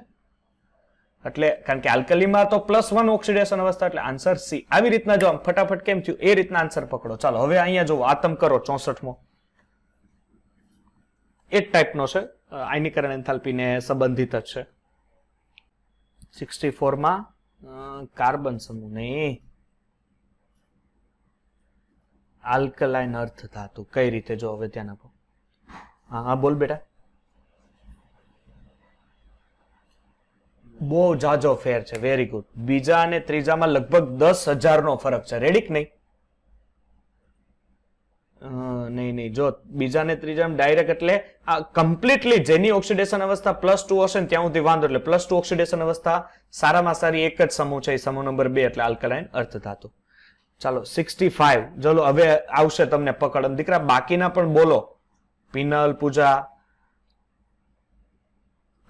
એટલે કારણ કે આલ્કલીમાં તો +1 ઓક્સિડેશન અવસ્થા, એટલે આન્સર સી. આવી રીતના જો આમ ફટાફટ કેમ થયું એ રીતના આન્સર પકડો. ચાલો હવે અહીંયા જો આતમ કરો 64મો. એ જ ટાઈપનો છે, આયનીકરણ એન્થાલ્પીને સંબંધિત જ છે. 64 માં કાર્બન સમૂહ નહીં, આલ્કલાઇન અર્થ ધાતુ. કઈ રીતે જો હવે ધ્યાન આપો. હા બોલ બેટા. બહુ જાજો ફેર છે. Very good. બીજા અને ત્રીજામાં લગભગ 10,000 નો ફરક છે. રેડી કે નહીં? નહીં જો બીજા ને ત્રીજામાં ડાયરેક્ટ, એટલે આ કમ્પ્લીટલી જેની ઓક્સિડેશન અવસ્થા +2 હશે ને ત્યાં સુધી વાંધો. એટલે +2 ઓક્સિડેશન અવસ્થા સારામાં સારી એક જ સમૂહ છે, સમૂહ નંબર 2, એટલે આલ્કલાઇન અર્થ ધાતુ. ચાલો 65. ચલો હવે આવશે તમને પકડ. દીકરા બાકીના પણ બોલો. પિનલ, પૂજા,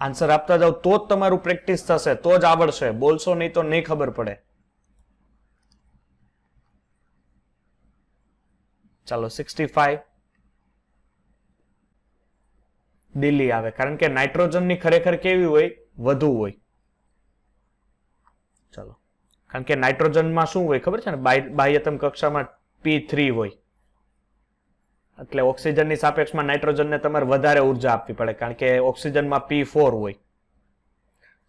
આન્સર આપતા જાવ તો જ તમારું પ્રેક્ટિસ થશે, તો જ આવડશે. બોલશો નહીં તો નહીં ખબર પડે. ચાલો 65. દિલ્હી આવે, કારણ કે નાઇટ્રોજનની ખરેખર કેવી હોય? વધુ હોય. ચાલો, કારણ કે નાઇટ્રોજનમાં શું હોય ખબર છે ને, બાહ્યતમ કક્ષામાં P3 હોય. એટલે ઓક્સિજનની સાપેક્ષમાં નાઇટ્રોજનને તમારે વધારે ઉર્જા આપવી પડે, કારણ કે ઓક્સિજનમાં P4 હોય.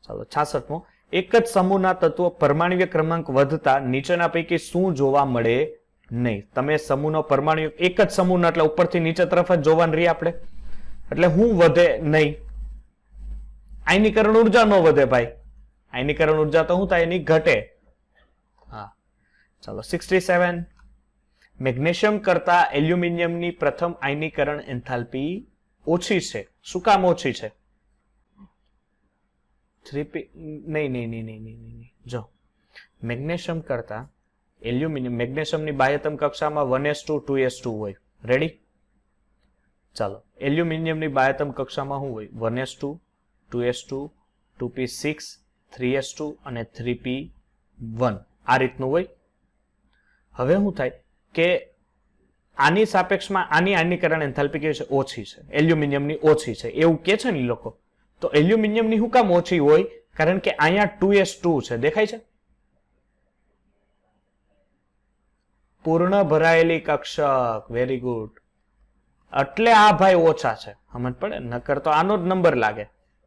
ચાલો 66મો. એક જ સમૂહના તત્વો પરમાણ્વીય ક્રમાંક વધતા નીચેના પૈકી શું જોવા મળે નહીં? તમે સમૂહનો પરમાણુ એક જ સમૂહનો, એટલે ઉપરથી નીચે તરફ જ જોવાનું રહી આપણે. એટલે હું વધે નહીં? આયનીકરણ ઉર્જા ન વધે ભાઈ. આયનીકરણ ઉર્જા તો શું થાય? એની ઘટે. હા ચાલો 67. મેગ્નેશિયમ કરતા એલ્યુમિનિયમની પ્રથમ આયનીકરણ એન્થાલ્પી ઓછી છે. શું કામ ઓછી છે? 3p નહીં. જો મેગ્નેશિયમ કરતા એલ્યુમિનિયમ, મેગ્નેશિયમની બાહ્યતમ કક્ષામાં 1s2 2s2 હોય. રેડી? ચાલો એલ્યુમિનિયમની બાહ્યતમ કક્ષામાં શું હોય? 1s2 2s2 2p6 3s2 અને 3p1. આ રીતનું હોય. હવે શું થાય કે આની સાપેક્ષમાં આની આયનીકરણ એન્થાલ્પી કેવી છે? ઓછી છે. એલ્યુમિનિયમની ઓછી છે એવું કે છે ને લોકો. તો એલ્યુમિનિયમની શું કામ ઓછી હોય? કારણ કે અહીંયા 2s2 છે. દેખાય છે? પૂર્ણ ભરાયેલી કક્ષક. Very good. એટલે આ ભાઈ ઓછા છે. સમજ પડે? નકર તો આનો જ નંબર લાગે.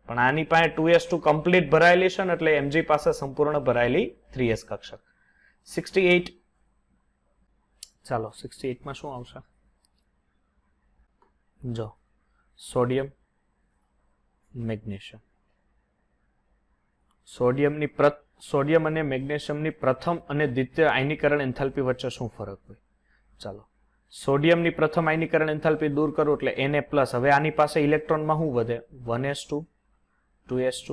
પણ આની પાસે 2s2 કમ્પ્લીટ ભરાયેલી છે ને, એટલે mg પાસે સંપૂર્ણ ભરાયેલી 3s કક્ષક. 68. ચાલો 68 માં શું આવશે? જો સોડિયમ, મેગ્નેશિયમ. સોડિયમ અને મેગ્નેશિયમની પ્રથમ અને દ્વિતીય આયનીકરણ એન્થાલ્પી વચ્ચે શું ફરક હોય? ચાલો સોડિયમની પ્રથમ આયનીકરણ એન્થાલ્પી દૂર કરો એટલે Na+. હવે આની પાસે ઇલેક્ટ્રોનમાં શું વધે? 1s2 2s2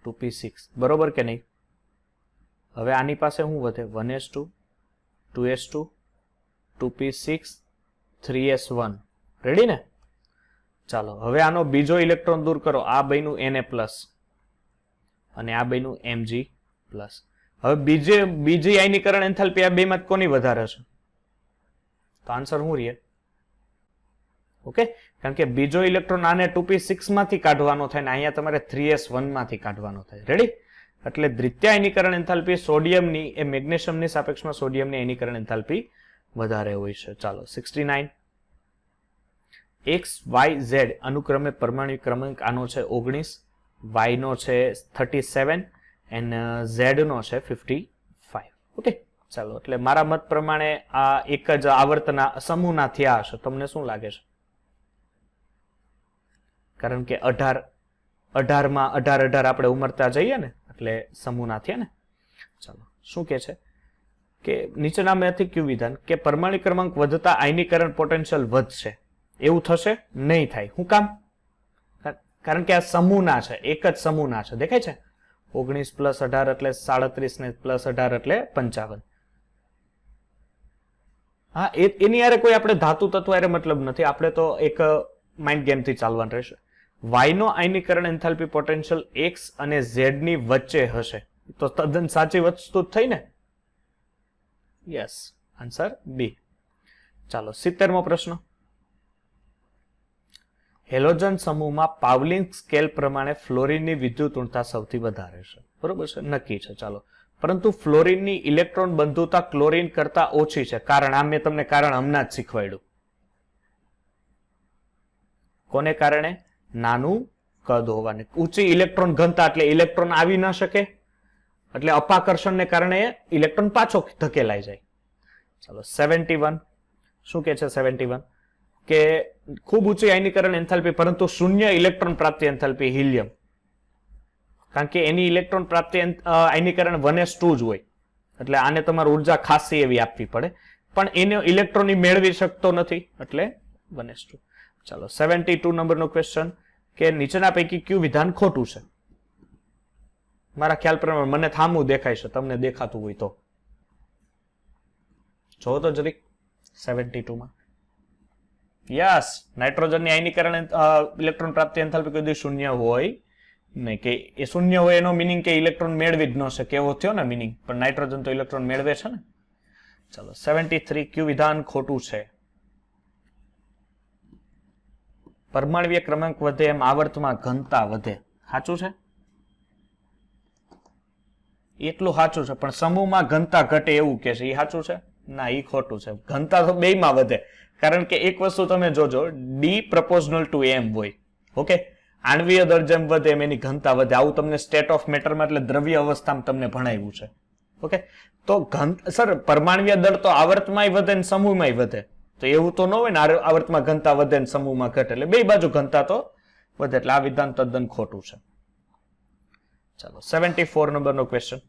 2p6. બરોબર કે નહીં? હવે આની પાસે શું વધે? 1s2 2s2 2p6 3s1. Ready ને? ચાલો હવે આનો બીજો ઇલેક્ટ્રોન દૂર કરો. આ બન્યું Na+ અને આ બન્યું Mg+. હવે બીજી આયનીકરણ એન્થાલ્પી આ બેમાં કોની વધારે છે? તો આન્સર શું રહે? ઓકે, કારણ કે બીજો ઇલેક્ટ્રોન આને 2p6 માંથી કાઢવાનો થાય ને અહીંયા તમારે 3s1 માંથી કાઢવાનો થાય. રેડી? એટલે દ્વિતીય આયનીકરણ એન્થાલ્પી સોડિયમની એ મેગ્નેશિયમની સાપેક્ષમાં સોડિયમની આયનીકરણ એન્થાલ્પી વધારે હોય છે. ચાલો 69. x y z અનુક્રમે પરમાણુ ક્રમાંક આનો છે 19, y નો છે 37 and z નો છે 55. ઓકે, ચાલો એટલે મારા મત પ્રમાણે આ એક જ આવર્તના સમૂહના થયા હશે. તમને શું લાગે છે? કારણ કે 18 18 18 આપણે ઉમરતા જઈએ ને એટલે સમૂહના થયા ને. ચાલો શું કે છે કે નીચેનામાંથી કયું વિધાન કે પરમાણુ ક્રમાંક વધતા આયનીકરણ પોટેન્શિયલ વધશે? એવું થશે નહીં થાય. શું કામ? કારણ કે આ સમૂહના છે, એક જ સમૂહના છે. દેખાય છે 19 + 18 એટલે 37 ને +18 એટલે 55. હા, એની યારે કોઈ આપણે ધાતુ તત્વ યારે મતલબ નથી. આપણે તો એક માઇન્ડ ગેમ થી ચાલવાનું રહેશે. y નો આયનીકરણ એન્થાલ્પી પોટેન્શિયલ x અને z ની વચ્ચે હશે. તો તદ્દન સાચી વસ્તુ થઈ ને. Yes, answer B. ચાલો 70મો પ્રશ્ન. હેલોજન સમૂહમાં પાવલિંગ સ્કેલ પ્રમાણે ફ્લોરિનની વિદ્યુતઋણતા સૌથી વધારે છે. બરોબર છે, નક્કી છે. ચાલો, પરંતુ ફ્લોરિનની ઇલેક્ટ્રોન બંધુતા ક્લોરિન કરતા ઓછી છે. કારણ આ મેં તમને કારણ હમણાં જ શીખવાડ્યું. કોને કારણે? નાનું કદ હોવાને. ઊંચી ઇલેક્ટ્રોન ઘનતા એટલે ઇલેક્ટ્રોન આવી ન શકે, એટલે અપાકર્ષણને કારણે ઇલેક્ટ્રોન પાછો ધકેલાઈ જાય. ચાલો 71. શું કે છે 71? કે ખૂબ ઊંચી આયનીકરણ એન્થાલ્પી પરંતુ શૂન્ય ઇલેક્ટ્રોન પ્રાપ્તિ એન્થાલ્પી હિલિયમ. કારણ કે એની ઇલેક્ટ્રોન પ્રાપ્તિ આયનીકરણ 1s2 જ હોય, એટલે આને તમારે ઉર્જા ખાસી એવી આપવી પડે, પણ એને ઇલેક્ટ્રોન મેળવી શકતો નથી, એટલે 1s2. ચાલો 72 નંબરનો ક્વેશ્ચન કે નીચેના પૈકી કયું વિધાન ખોટું છે? મારા ખ્યાલ પ્રમાણે મને થામું દેખાય છે, તમને દેખાતું હોય તો જો તો જરીક. 72 માં યસ, નાઇટ્રોજનની આયનીકરણ ઇલેક્ટ્રોન પ્રાપ્તિ એન્થાલ્પી કોઈ શૂન્ય હોય નહીં. કે એ શૂન્ય હોય એનો મિનિંગ કે ઇલેક્ટ્રોન મેળવી જ ન શકે એવો થયો ને મિનિંગ, પણ નાઇટ્રોજન તો ઇલેક્ટ્રોન મેળવે છે ને. ચાલો 73 કયું વિધાન ખોટું છે? પરમાણ્વીય ક્રમાંક વધે એમ આવર્તમાં ઘનતા વધે. સાચું છે? એટલું સાચું છે, પણ સમૂહમાં ઘનતા ઘટે એવું કે છે, એ સાચું છે? ના, એ ખોટું છે. ઘનતા તો બેયમાં વધે. કારણ કે એક વસ્તુ તમે જોજો, ડી પ્રપોઝનલ ટુ એમ હોય. ઓકે, આણ્વીય દર જેમ વધે એમ એની ઘનતા વધે. આવું તમને સ્ટેટ ઓફ મેટરમાં એટલે દ્રવ્ય અવસ્થામાં તમને ભણાવ્યું છે. ઓકે, તો સર પરમાણ્વીય દળ તો આવર્તમાંય વધે ને સમૂહમાંય વધે, તો એવું તો ન હોય ને આવર્તમાં ઘનતા વધે ને સમૂહમાં ઘટે. એટલે બે બાજુ ઘનતા તો વધે, એટલે આ વિધાન તદ્દન ખોટું છે. ચાલો 74 નંબરનો ક્વેશ્ચન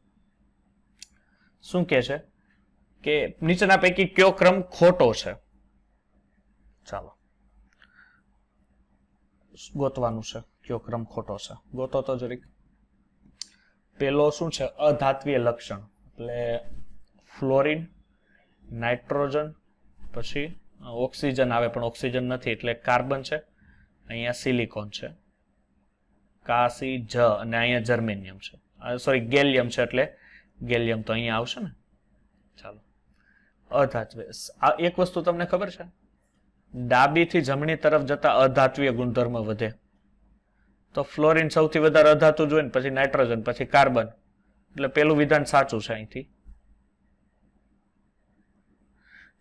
શું કે છે કે નીચેના પૈકી કયો ક્રમ ખોટો છે? ચાલો ગોતવાનું છે કયો ક્રમ ખોટો છે. ગોતો તો જરીક. પેલો શું છે? અધાત્વીય લક્ષણ, એટલે ફ્લોરિન, નાઇટ્રોજન, પછી ઓક્સિજન આવે પણ ઓક્સિજન નથી એટલે કાર્બન છે, અહીંયા સિલિકોન છે, કાસી જ, અને અહીંયા જર્મેનિયમ છે, સોરી ગેલિયમ છે, એટલે ગેલિયમ તો અહીંયા આવશે ને. ચાલો અધાત્વીય. આ એક વસ્તુ તમને ખબર છે, ડાબીથી જમણી તરફ જતા અધાત્વીય ગુણધર્મ વધે. તો ફ્લોરિન સૌથી વધારે અધાતુ જોઈએ ને, પછી નાઇટ્રોજન, પછી કાર્બન, એટલે પેલું વિધાન સાચું છે અહીંથી.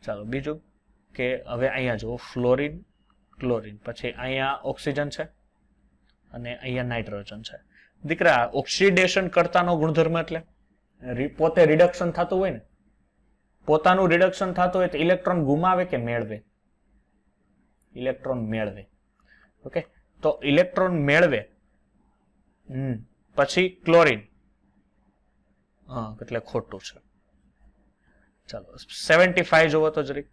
ચાલો બીજું કે હવે અહીંયા જુઓ, ફ્લોરિન, ક્લોરિન, પછી અહીંયા ઓક્સિજન છે અને અહીંયા નાઇટ્રોજન છે. દીકરા, ઓક્સિડેશન કરતાનો ગુણધર્મ એટલે પોતે રિડક્શન થતું હોય ને, પોતાનું રિડક્શન થતું હોય તો ઇલેક્ટ્રોન ગુમાવે કે મેળવે? ઇલેક્ટ્રોન મેળવે. ઓકે, તો ઇલેક્ટ્રોન મેળવે. પછી ક્લોરિન, હા, એટલે ખોટું છે. ચાલો 75 જોવો તો જરીક.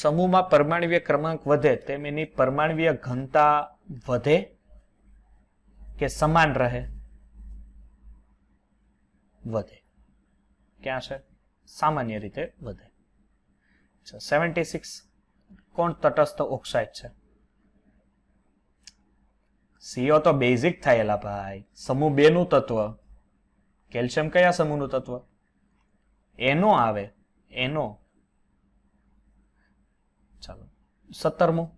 સમૂહમાં પરમાણ્વીય ક્રમાંક વધે તેમ એની પરમાણ્વીય ઘનતા વધે કે સમાન રહે? વધે. ક્યાં છે? સામાન્ય રીતે વધે. 76 કોણ તટસ્થ ઓક્સાઇડ છે? CO તો બેઝિક થયેલા ભાઈ, સમૂહ 2 નું તત્વ. કેલ્શિયમ કયા સમૂહનું તત્વ? એનો આવે, એનો. ચાલો 17મું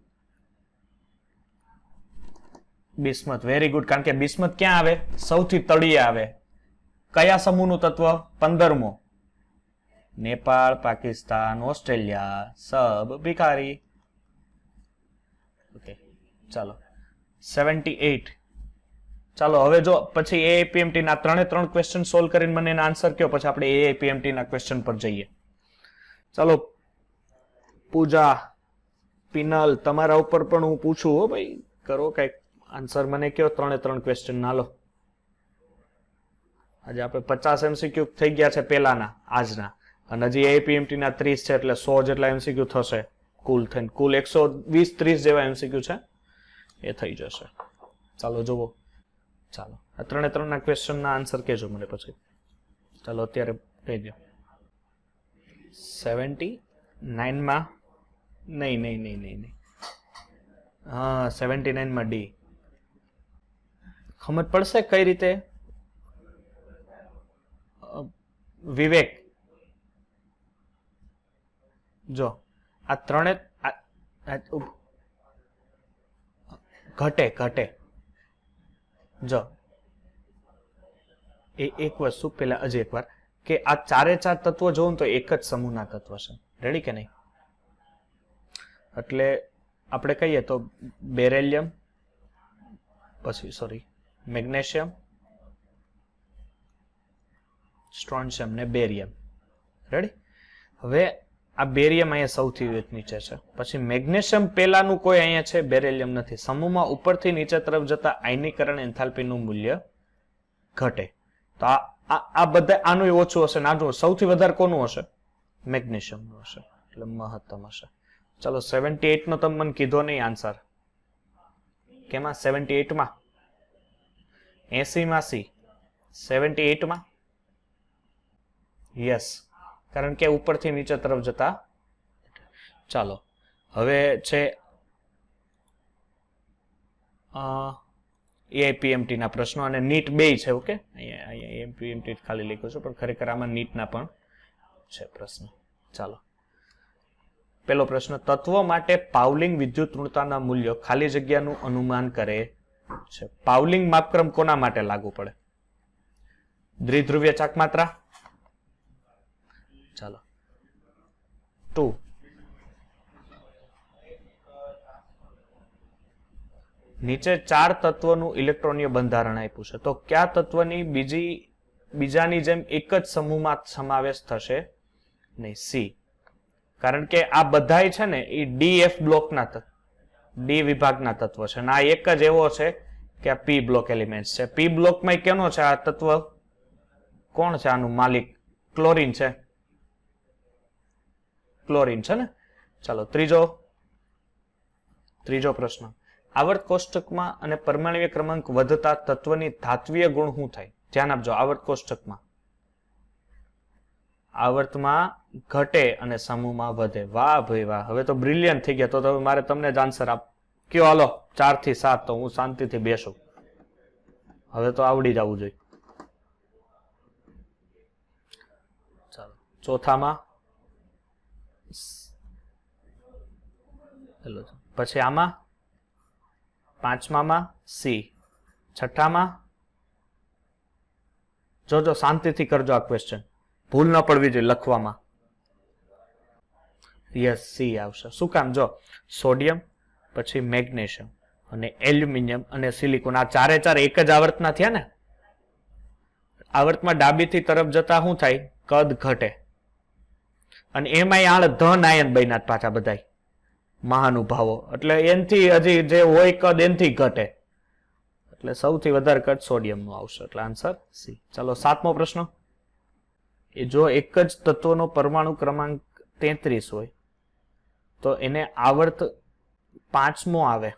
બિસ્મથ. વેરી ગુડ, કારણ કે બિસ્મથ ક્યાં આવે? સૌથી તળિયે આવે. કયા સમૂહનું તત્વ? 15મો. નેપાળ, પાકિસ્તાન, ઓસ્ટ્રેલિયા, સબ ભિખારી. ઓકે, ચાલો 78. ચાલો હવે જો પછી એઆઈપીએમટી ના 3 ક્વેશ્ચન સોલ્વ કરીને મને એના આન્સર કયો, પછી આપણે એઆઈપીએમટી ના ક્વેશ્ચન પર જઈએ. ચાલો પૂજા, પિનલ, તમારા ઉપર પણ હું પૂછું હો ભાઈ, કરો કઈક. આન્સર મને કયો 3 ક્વેશ્ચન ના લો. આજે આપણે 50 MCQ થઈ ગયા છે પેલાના આજના, અને હજી APMT ના 30 છે એટલે 100 જેટલા MCQ થશે કુલ થઈને. કુલ 120-30 જેવા MCQ છે, એ થઈ જશે. ચાલો જુઓ. ચાલો આ 3 ના ક્વેશ્ચન ના આન્સર કહેજો મને પછી. ચાલો અત્યારે કહી દો. 79 માં નહીં. હા 79 માં ડી. સમજ પડશે કઈ રીતે? વિવેક જો આ ત્રણે ઘટે જો એ એક વસ્તુ પેલા હજી એકવાર કે આ ચારે ચાર તત્વો જોઉં તો એક જ સમૂહના તત્વ છે. રેડી કે નહીં? એટલે આપણે કહીએ તો બેરેલિયમ, પછી સોરી મેગ્નેશિયમ, સ્ટ્રોન્શિયમ ને બેરિયમ. રેડી? હવે આ બેરિયમ અહીંયા સૌથી નીચે છે, પછી મેગ્નેશિયમ પેલાનું કોઈ અહીંયા છે, બેરેલિયમ નથી. સમૂહમાં ઉપરથી નીચે તરફ જતા આયનીકરણ એન્થાલ્પીનું મૂલ્ય ઘટે. તો આ બધા આનું ઓછું હશે, નાનું. સૌથી વધારે કોનું હશે? મેગ્નેશિયમનું હશે, એટલે મહત્તમ હશે. ચલો 78 નો તમે મને કીધો નહીં આન્સર. કેમાં? 78 માં 80 માં સી, 78 માં યસ, કારણ કે ઉપરથી નીચે તરફ જતા. ચાલો હવે છે APMT ના પ્રશ્નો અને નીટ બે છે. ઓકે, અહીંયા APMT ખાલી લખ્યું છે, પણ ખરેખર આમાં નીટ ના પણ છે પ્રશ્ન. ચાલો પેલો પ્રશ્ન, તત્વ માટે પાઉલિંગ વિદ્યુત ઋણતાના મૂલ્યો ખાલી જગ્યાનું અનુમાન કરે છે. પાઉલિંગ માપક્રમ કોના માટે લાગુ પડે? દ્વિધ્રુવીય ચાકમાત્રા. ચાલો 2. નીચે 4 તત્વનું ઇલેક્ટ્રોનીય બંધારણ આપ્યું છે, તો કયા તત્વની બીજાની જેમ એક જ સમૂહમાં સમાવેશ થશે નહીં? સી. કારણ કે આ બધાય છે ને એ DF બ્લોકના ડી વિભાગના તત્વ છે, અને આ એક જ એવો છે કે આ P બ્લોક એલિમેન્ટ છે. P બ્લોકમાં કેનો છે આ તત્વ? કોણ છે આનું માલિક? ક્લોરીન છે. ક્લોરીન છે ને. ચાલો ત્રીજો પ્રશ્ન, આવર્ત કોષ્ટકમાં અને પરમાણ્વીય ક્રમાંક વધતા તત્વની ધાત્વીય ગુણ શું થાય? ધ્યાન આપજો. આવર્ત કોષ્ટકમાં આવર્તમાં ઘટે અને સમૂહમાં વધે. વાહ ભાઈ વાહ, હવે તો બ્રિલિયન્ટ થઈ ગયા. તો મારે તમને જ આન્સર આપ કયો. હાલો 4 થી 7 તો હું શાંતિથી બેસું. હવે તો આવડી જવું જોઈએ. ચાલો ચોથામાં, પછી આમાં, પાંચમામાં સી, છઠ્ઠામાં જોજો શાંતિથી કરજો આ ક્વેશ્ચન, ભૂલ ન પડવી જોઈએ લખવામાં. યસ સી આવશે. શું કામ? જો સોડિયમ, પછી મેગ્નેશિયમ અને એલ્યુમિનિયમ અને સિલિકોન, આ ચારે ચાર એક જ આવર્તના થયા ને. આવર્તમાં ડાબીથી તરફ જતા શું થાય? કદ ઘટે. અને એમાંય ધન આયન બન્યા પાછા બધા મહાનુભાવો, એટલે એનથી હજી જે હોય કદ એનથી ઘટે, એટલે સૌથી વધારે કદ સોડિયમનું આવશે, એટલે આન્સર સી. ચાલો 7મો પ્રશ્ન, એ જો એક જ તત્વનો પરમાણુ ક્રમાંક 33 હોય તો એને આવર્ત 5મો આવે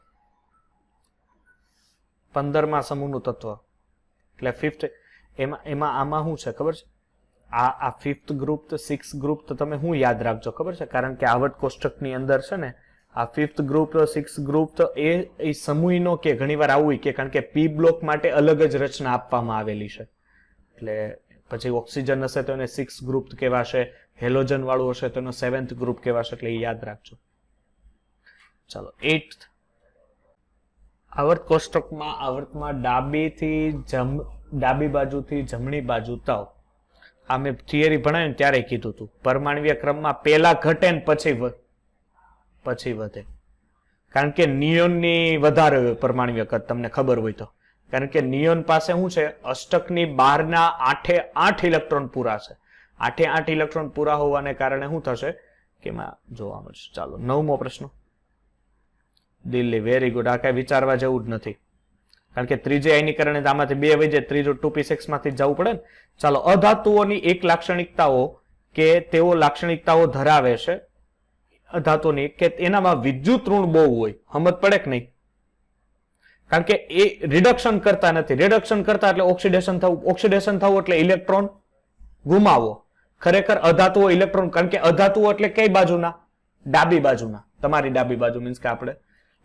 15મા સમૂહનું તત્વ, એટલે 5th. એમાં આમાં શું છે ખબર છે? આ 5th ગ્રુપ, 6th ગ્રુપ તો તમે શું યાદ રાખજો ખબર છે? કારણ કે આવર્ત કોષ્ટકની અંદર છે ને આ 5th ગ્રુપ, 6th ગ્રુપ તો એ સમૂહનો કે ઘણીવાર આવું કે, કારણ કે P બ્લોક માટે અલગ જ રચના આપવામાં આવેલી છે. એટલે પછી ઓક્સિજન હશે તો એને 6th ગ્રુપ કહેવાશે, હેલોજન વાળું હશે તો એનો 7th ગ્રુપ કહેવાશે, એટલે એ યાદ રાખજો. ચાલો 8th, આવર્ત કોષ્ટકમાં આવર્તમાં ડાબી બાજુથી જમણી બાજુ તાવ. આ મેં થિયરી ભણાવ્યું ને ત્યારે કીધું હતું, પરમાણ્વીય ક્રમમાં પહેલા ઘટે ને પછી વધે. કારણ કે નિયોનની વધારે હોય પરમાણ્વીય કદ, તમને ખબર હોય તો. કારણ કે નિયોન પાસે શું છે? અષ્ટકની બહારના 8 ઇલેક્ટ્રોન પૂરા છે. 8 ઇલેક્ટ્રોન પૂરા હોવાને કારણે શું થશે કે એમાં જોવા મળશે. ચાલો 9મો પ્રશ્ન, દિલ્હી. Very good. આ કઈ વિચારવા જેવું જ નથી. કારણ કે ત્રીજે આયનીકરણ આમાંથી 2 વહી જાય, ત્રીજો 2p6 માંથી જવું પડે ને. ચાલો, અધાતુઓની એક લાક્ષણિકતાઓ કે તેઓ લાક્ષણિકતાઓ ધરાવે છે અધાતુની કે એનામાં વિદ્યુત ઋણ બહુ હોય. સમજ પડે કે નહીં? કારણ કે એ રિડક્શન કરતા નથી. રિડક્શન કરતા એટલે ઓક્સિડેશન થવું, ઓક્સિડેશન થવું એટલે ઇલેક્ટ્રોન ગુમાવો. ખરેખર અધાતુઓ ઇલેક્ટ્રોન, કારણ કે અધાતુઓ એટલે કઈ બાજુના? ડાબી બાજુના. તમારી ડાબી બાજુ મીન્સ કે આપણે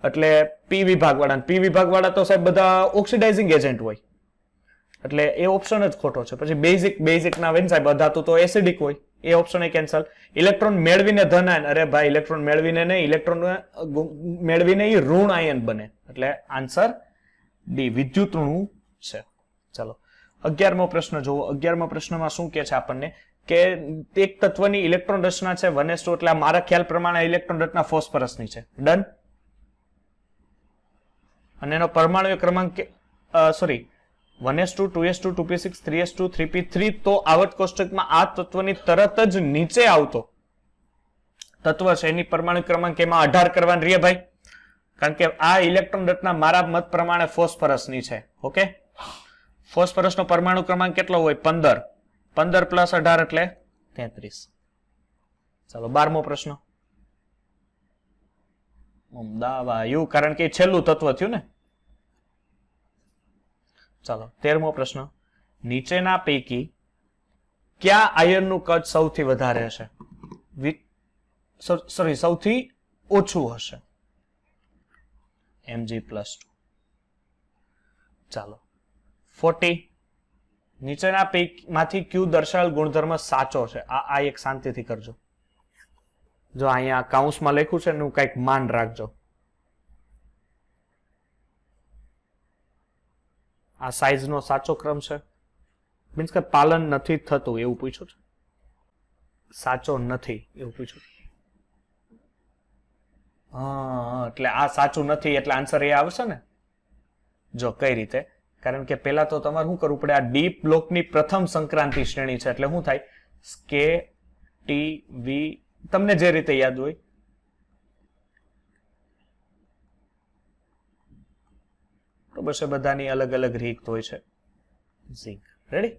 એટલે પી વિભાગ વાળા. પી વિભાગ વાળા તો સાહેબ બધા ઓક્સિડાઇઝિંગ એજન્ટ હોય, એટલે એ ઓપ્શન જ ખોટો છે. પછી બેઝિક ના હોય ને સાહેબ, અધાતુ તો એસિડિક હોય, એ ઓપ્શન એ કેન્સલ. ઇલેક્ટ્રોન મેળવીને ધન આયન, અરે ભાઈ ઇલેક્ટ્રોન મેળવીને નહીં, ઇલેક્ટ્રોન મેળવીને એ ઋણ આયન બને. એટલે આન્સર ડી, વિદ્યુત ઋણ છે. ચલો 11મો પ્રશ્ન જુઓ. 11મા પ્રશ્નમાં શું કે છે આપણને કે એક તત્વની ઇલેક્ટ્રોન રચના છે 1s2, એટલે મારા ખ્યાલ પ્રમાણે ઇલેક્ટ્રોન રચના ફોસ્ફરસની છે. ડન. અને એનો પરમાણુ ક્રમાંક sorry 1s2, 2s2, 2p6, 3s2, 3p3. તો આવર્ત કોષ્ટકમાં આ તત્વની તરત જ નીચે આવતો તત્વ છે એની પરમાણુ ક્રમાંક એમાં 18 કરવાની રહે ભાઈ, કારણ કે આ ઇલેક્ટ્રોન રચના મારા મત પ્રમાણે ફોસ્ફરસની છે. ઓકે, ફોસ્ફરસનો પરમાણુ ક્રમાંક કેટલો હોય? 15. 15 + 18 એટલે 33. ચાલો 12મો પ્રશ્ન. દાવાયુ, કારણ કે છેલ્લું તત્વ થયું ને. ચાલો 13મો પ્રશ્ન. નીચેના પૈકી કયા આયનનું કદ સૌથી વધારે હશે? સૌથી ઓછું હશે? Mg+2. ચાલો 40. નીચેના પૈકીમાંથી ક્યુ દર્શાવેલ ગુણધર્મ સાચો છે? આ એક શાંતિથી કરજો. જો અહીંયા કાઉન્સમાં લખ્યું છે એનું કંઈક માન રાખજો. આ સાઈઝનો સાચો ક્રમ છે, મીન્સ કે પાલન નથી થતું એવું પૂછ્યું છે. સાચો નથી એવું પૂછ્યું. હા, એટલે આ સાચું નથી એટલે આન્સર એ આવશે ને. જો કઈ રીતે, કારણ કે પહેલા તો તમારે શું કરવું પડે, આ ડી બ્લોકની પ્રથમ સંક્રાંતિ શ્રેણી છે એટલે શું થાય? કે ટી વી, તમને જે રીતે યાદ હોય. તો બસ એ બધાની અલગ અલગ રીત હોય છે. ઝીંક રેડી.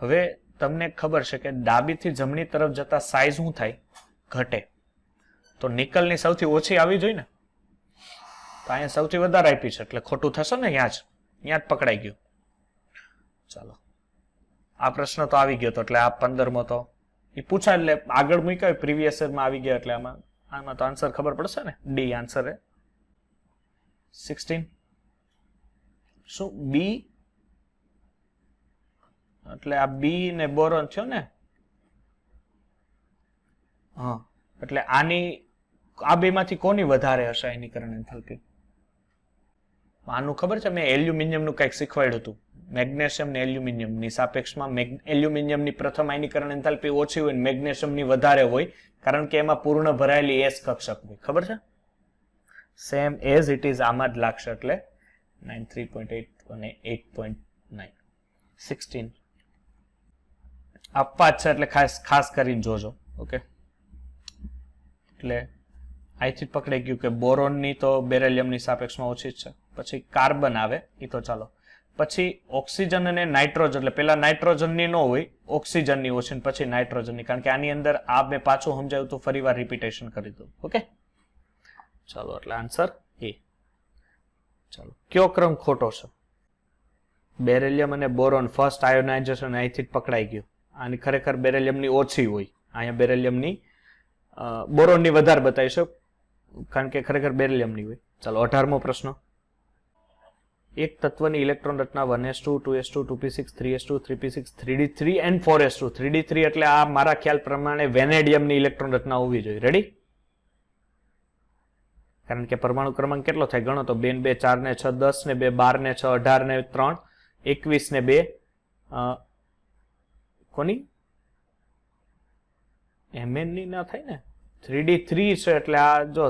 હવે તમને ખબર છે કે ડાબીથી જમણી તરફ જતા સાઈઝ શું થાય? ઘટે. તો નિકલની સૌથી ઓછી આવી જોઈએ ને, તો અહીંયા સૌથી વધારે આપી છે એટલે ખોટું થશે ને. અહીંયા જ પકડાઈ ગયું. ચાલો આ પ્રશ્ન તો આવી ગયો તો એટલે આ 15મો તો એ પૂછાય એટલે આગળ મૂક્યા પ્રીવિયસ માં આવી ગયા એટલે આમાં તો આન્સર ખબર પડશે ને. ડી આન્સર હે 16. શું બી? એટલે આ બી ને બોરોન થયો ને. હા, એટલે આની આ બે માંથી કોની વધારે હશે આયનીકરણ એન્થાલ્પી? આનું ખબર છે, મેં એલ્યુમિનિયમનું કંઈક શીખવાડ્યું હતું. મેગ્નેશિયમ ને એલ્યુમિનિયમની સાપેક્ષમાં એલ્યુમિનિયમની પ્રથમ આયનીકરણ એન્થાલ્પી ઓછી હોય, મેગ્નેશિયમની વધારે હોય, કારણ કે એમાં પૂર્ણ ભરાયેલી એસ કક્ષક હોય. ખબર છે? સેમ એઝ ઇટ ઇઝ આમાં જ લાગશે એટલે 9, 3.8 અને 8.9. 16 આપવા જ છે એટલે ખાસ કરીને જોજો. ઓકે, એટલે અહીંથી પકડાઈ ગયું કે બોરોનની તો બેરેલિયમની સાપેક્ષમાં ઓછી જ છે. પછી કાર્બન આવે, એ તો ચાલો. પછી ઓક્સિજન અને નાઇટ્રોજન, એટલે પેલા નાઇટ્રોજનની ન હોય, ઓક્સિજનની ઓછી, પછી નાઇટ્રોજનની, કારણ કે આની અંદર આ મેં પાછું સમજાવ્યું તો ફરી વાર રિપીટેશન કરી દઉં. ઓકે, ચાલો એટલે આન્સર એ. ચાલો કયો ક્રમ ખોટો છે? બેરેલિયમ અને બોરોન ફર્સ્ટ આયોનાઇઝેશન અહીંથી જ પકડાઈ ગયું. આની ખરેખર બેરેલિયમની ઓછી હોય, અહીંયા બેરેલિયમની બોરોનની વધારે બતાવીશું કારણ કે ખરેખર બેરિલિયમની હોય. ચાલો 18મો પ્રશ્ન. એક તત્વની electron Rachna 1s2, 2s2, 2p6, 3s2, 3p6, 3d3 and 4s2. 3d3 એટલે આ મારા ખ્યાલ પ્રમાણે વેનેડિયમની ઇલેક્ટ્રોન રચના હોવી જોઈએ. રેડી? કારણ કે પરમાણુ ક્રમાંક કેટલો થાય ગણો તો 2 ને 2 4 ને 6 10 ને 2 12 ને 6 18 ને 3 21 ને 2 કોની mn ની ના થાય ને 3d3 છે એટલે આ જો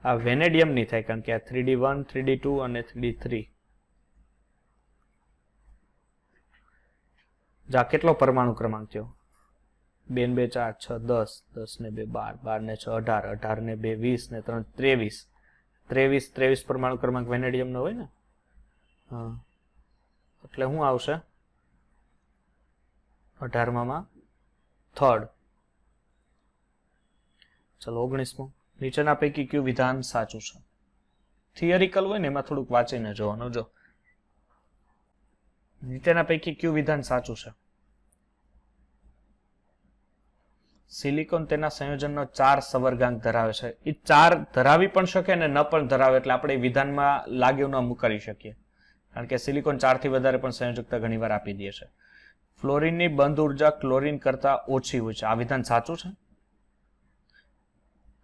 આ વેનેડિયમ ની થાય કારણ કે આ 3d1 3d2 અને 3d3 જા કેટલો પરમાણુ ક્રમાંક થયો 2 ને 2 4 6 10 10 ને 2 12 12 ને 6 18 18 ને 2 20 ને 3 23 23 પરમાણુ ક્રમાંક વેનેડિયમનો હોય ને, હા, એટલે શું આવશે 18માં થર્ડ. ચલો 19મો, નીચેના પૈકી કયું વિધાન સાચું છે? થિયરિકલ હોય ને એમાં થોડુંક વાંચીને જોવાનું. જો નીચેના પૈકી કયું વિધાન સાચું છે? સિલિકોન તેના સંયોજનનો 4 સવર્ગાંક ધરાવે છે. એ 4 ધરાવી પણ શકે અને ન પણ ધરાવે, એટલે આપણે વિધાનમાં લાગ્યું ન કરી શકીએ, કારણ કે સિલિકોન 4 થી વધારે પણ સંયોજકતા ઘણીવાર આપી દે છે. ફ્લોરિનની બંધ ઉર્જા ક્લોરિન કરતા ઓછી હોય છે. આ વિધાન સાચું છે,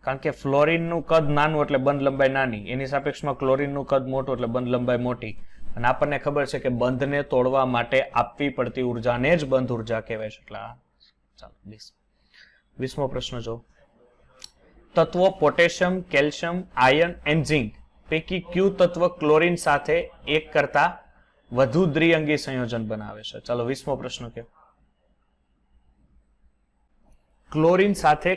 કારણ કે ફ્લોરિનનું કદ નાનું એટલે બંધ લંબાઈ નાની, એની સાપેક્ષમાં ક્લોરિનનું કદ મોટું એટલે બંધ લંબાઈ મોટી. અને આપણને ખબર છે કે બંધને તોડવા માટે આપવી પડતી ઉર્જાને જ બંધ ઉર્જા કહેવાય છે. એટલે ચાલો 20મો પ્રશ્ન જો. તત્વો potassium, calcium, iron and zinc પૈકી કયું તત્વ ક્લોરિન સાથે એક કરતા વધુ દ્વિઅંગી સંયોજન બનાવે છે? ચાલો 20મો પ્રશ્ન કે ક્લોરિન સાથે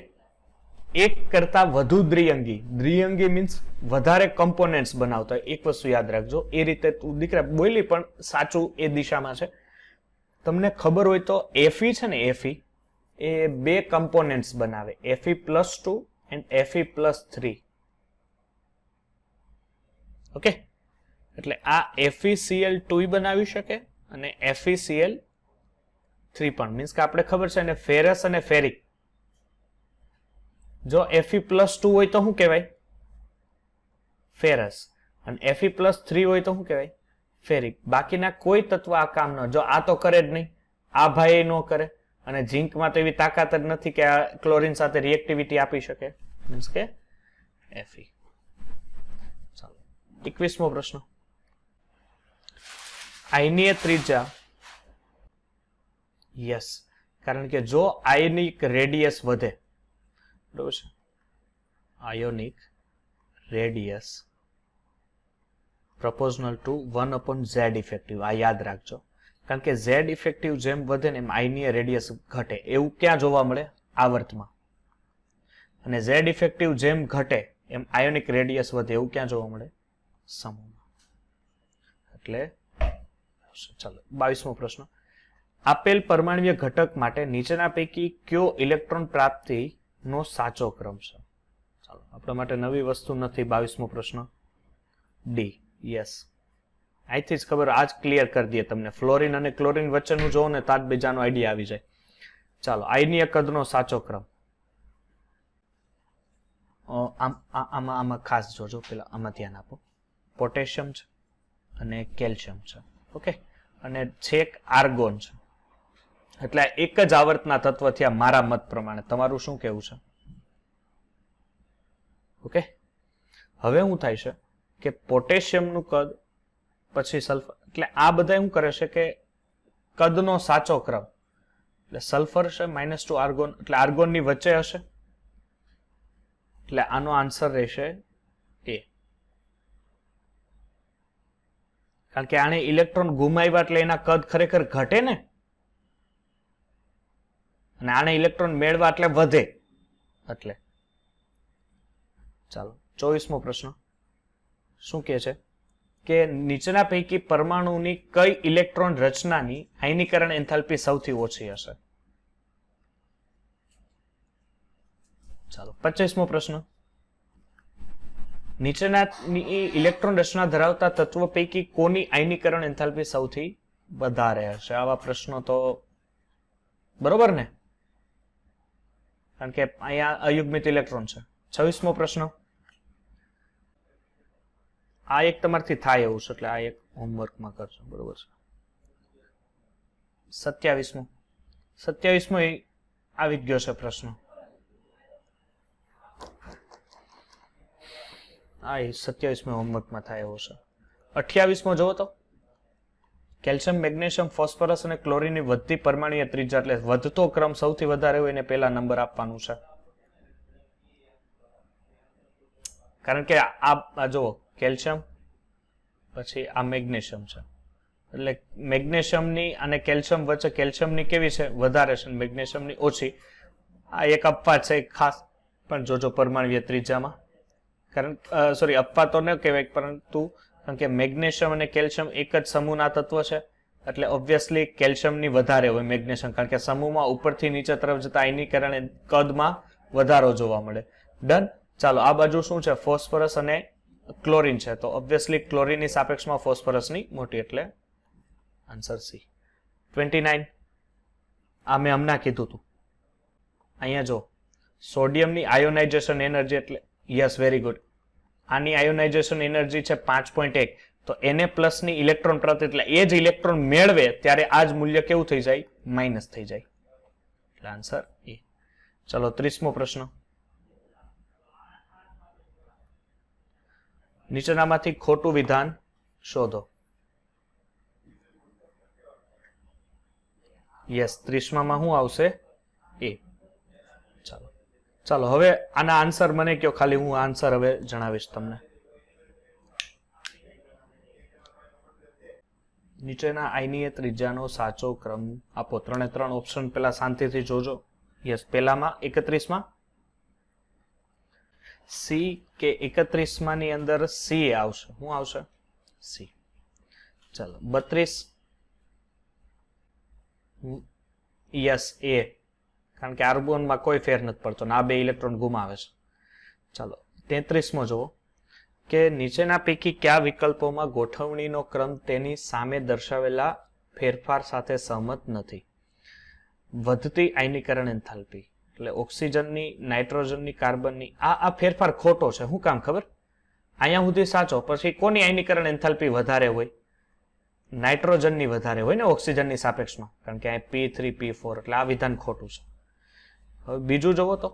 એક કરતા વધુ દ્વિઅંગી મીન્સ વધારે કમ્પોનેન્ટ્સ બનાવતા હોય. એક વસ્તુ યાદ રાખજો, એ રીતે તું દીકરા બોલી પણ સાચું એ દિશામાં છે. તમને ખબર હોય તો Fe છે ને, Fe એ 2 કમ્પોનેન્ટ્સ બનાવે, Fe+2 એન્ડ Fe+3. ઓકે, એટલે આ FeCl2 બનાવી શકે અને FeCl3 પણ. મીન્સ કે આપણે ખબર છે ને ફેરસ અને ફેરિક. જો Fe+2 હોય તો શું કહેવાય? ફેરસ. અને Fe+3 હોય તો શું કહેવાય? ફેરિક. બાકીના કોઈ તત્વ આ કામ ન, જો આ તો કરે જ નહીં, આ ભાઈ ન કરે, અને ઝિંકમાં તો એવી તાકાત જ નથી કે આ ક્લોરિન સાથે રિએક્ટિવિટી આપી શકે, મીન્સ કે Fe. ચાલો 21મો પ્રશ્ન. આયનીય ત્રિજ્યા, યસ, કારણ કે જો આયનિક રેડિયસ વધે, બરોબર છે, ionic radius proportional to 1/z effective. આ યાદ રાખજો, કારણ કે z ઇફેક્ટિવ જેમ વધે ને એમ આયનીય રેડિયસ ઘટે. એવું ક્યાં જોવા મળે? આવર્તમાં. અને z ઇફેક્ટિવ જેમ ઘટે એમ આયોનિક રેડિયસ વધે. એવું ક્યાં જોવા મળે? સમૂહમાં. એટલે ચાલો 22મો પ્રશ્ન. આપેલ પરમાણ્વીય ઘટક માટે નીચેના પૈકી કયો ઇલેક્ટ્રોન પ્રાપ્તિ નો સાચો ક્રમ છે? ચાલો, આપણા માટે નવી વસ્તુ નથી. 22મો પ્રશ્ન ડી. યસ, અહીંથી જ ખબર, આજ ક્લિયર કરી દઈએ તમને. ફ્લોરિન અને ક્લોરિન વચ્ચેનું જોવો ને તાત બીજાનો આઈડિયા આવી જાય. ચાલો, આયનીય કદનો સાચો ક્રમ આમાં ખાસ જોજો. પેલા આમાં ધ્યાન આપો. પોટેશિયમ છે અને કેલ્શિયમ છે, ઓકે, અને છેક આર્ગોન છે. એટલે એક જ આવર્તના તત્વ થયા મારા મત પ્રમાણે. તમારું શું કેવું છે? ઓકે, હવે શું થાય છે કે પોટેશિયમનું કદ, પછી સલ્ફર, એટલે આ બધા શું કરે છે કે કદનો સાચો ક્રમ, એટલે સલ્ફર છે -2 આર્ગોન, એટલે આર્ગોનની વચ્ચે હશે, એટલે આનો આન્સર રહેશે એ. કારણ કે આને ઇલેક્ટ્રોન ગુમાવ્યા એટલે એના કદ ખરેખર ઘટે ને, અને આને ઇલેક્ટ્રોન મેળવા એટલે વધે. એટલે ચાલો 24મો પ્રશ્ન શું કહે છે કે નીચેના પૈકી પરમાણુની કઈ ઇલેક્ટ્રોન રચનાની આયનીકરણ એન્થાલ્પી સૌથી ઓછી હશે? ચાલો 25મો પ્રશ્ન. નીચેનાની ઇલેક્ટ્રોન રચના ધરાવતા તત્વો પૈકી કોની આયનીકરણ એન્થાલ્પી સૌથી વધારે હશે? આવા પ્રશ્નો તો બરોબર ને, કારણ કે અહીંયા અયુગ્મિત ઇલેક્ટ્રોન છે. 26મો પ્રશ્ન. આ એક તમારથી થાય એવું છે, એટલે આ એક હોમવર્કમાં કરજો, બરોબર છે. 27મો આવી ગયો છે પ્રશ્ન. આ 27મો હોમવર્કમાં થાય એવો છે. 28મો જોવો તો. કેલ્શિયમ, મેગ્નેશિયમ, ફોસ્ફરસ અને ક્લોરીનની વધતી પરમાણુય ત્રિજ્યા, એટલે વધતો ક્રમ સૌથી વધારે હોય એને પહેલા નંબર આપવાનું છે. કારણ કે આ જુઓ, કેલ્શિયમ પછી આ મેગ્નેશિયમ છે, એટલે મેગ્નેશિયમની અને કેલ્શિયમ વચ્ચે કેલ્શિયમની કેવી છે? વધારે છે, મેગ્નેશિયમની ઓછી. આ એક અપવાદ છે ખાસ, પણ જોજો પરમાણુય ત્રિજ્યામાં. કારણ સોરી અપવાદ તો ન કહેવાય, પરંતુ કારણ કે મેગ્નેશિયમ અને કેલ્શિયમ એક જ સમૂહના તત્વ છે, એટલે ઓબ્વિયસલી કેલ્શિયમની વધારે હોય મેગ્નેશિયમ, કારણ કે સમૂહમાં ઉપરથી નીચે તરફ જતા આયનીકરણ કદમાં વધારો જોવા મળે. ડન. ચાલો આ બાજુ શું છે? ફોસ્ફરસ અને ક્લોરીન છે, તો ઓબ્વિયસલી ક્લોરીનની સાપેક્ષમાં ફોસ્ફરસની મોટી, એટલે આન્સર સી. 29. આ મેં હમણાં કીધું હતું. અહીંયા જો સોડિયમની આયોનાઇઝેશન એનર્જી એટલે યસ વેરી ગુડ. આની આયોનાઇઝેશન એનર્જી છે 5.1, તો Na પ્લસ ની ઇલેક્ટ્રોન પ્રાપ્ત, એટલે એ જ ઇલેક્ટ્રોન મેળવે ત્યારે આ જ મૂલ્ય કેવું થઈ જાય? માઇનસ થઈ જાય. એટલે આન્સર એ. ચલો 30મો પ્રશ્ન. નીચેનામાંથી ખોટું વિધાન શોધો. યસ 30માં શું આવશે? એ. ચાલો ચાલો હવે આના આન્સર મને કયો, ખાલી હું આન્સર હવે જણાવીશ તમને. નીચેના આયનીય ત્રિજ્યાનો સાચો ક્રમ આપો. 3 ઓપ્શન પેલા શાંતિથી જોજો. યસ પેલામાં 31માં સી કે 31માં ની અંદર સી આવશે. શું આવશે? સી. ચાલો 32 યસ એ, કારણ કે આર્ગોનમાં કોઈ ફેર નથી પડતો ને આ બે ઇલેક્ટ્રોન ગુમાવે છે. ચાલો 33મો જુઓ કે નીચેના પૈકી કયા વિકલ્પોમાં ગોઠવણીનો ક્રમ તેની સામે દર્શાવેલા ફેરફાર સાથે સહમત નથી? વધતી આયનીકરણ એન્થાલ્પી એટલે ઓક્સિજનની, નાઇટ્રોજનની, કાર્બનની, આ ફેરફાર ખોટો છે. શું કામ ખબર? અહીંયા સુધી સાચો, પછી કોની આયનીકરણ એન્થાલ્પી વધારે હોય? નાઇટ્રોજનની વધારે હોય ને ઓક્સિજનની સાપેક્ષમાં, કારણ કે અહીં P3 P4, એટલે આ વિધાન ખોટું છે. હવે બીજું જુઓ તો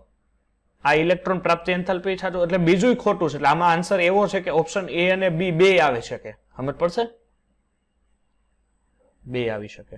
આ ઇલેક્ટ્રોન પ્રાપ્તિ એન્થાલ્પી સાચું, એટલે બીજું ખોટું છે. એટલે આમાં આન્સર એવો છે કે ઓપ્શન એ અને બી બે આવી શકે. સમજ પડશે? બે આવી શકે.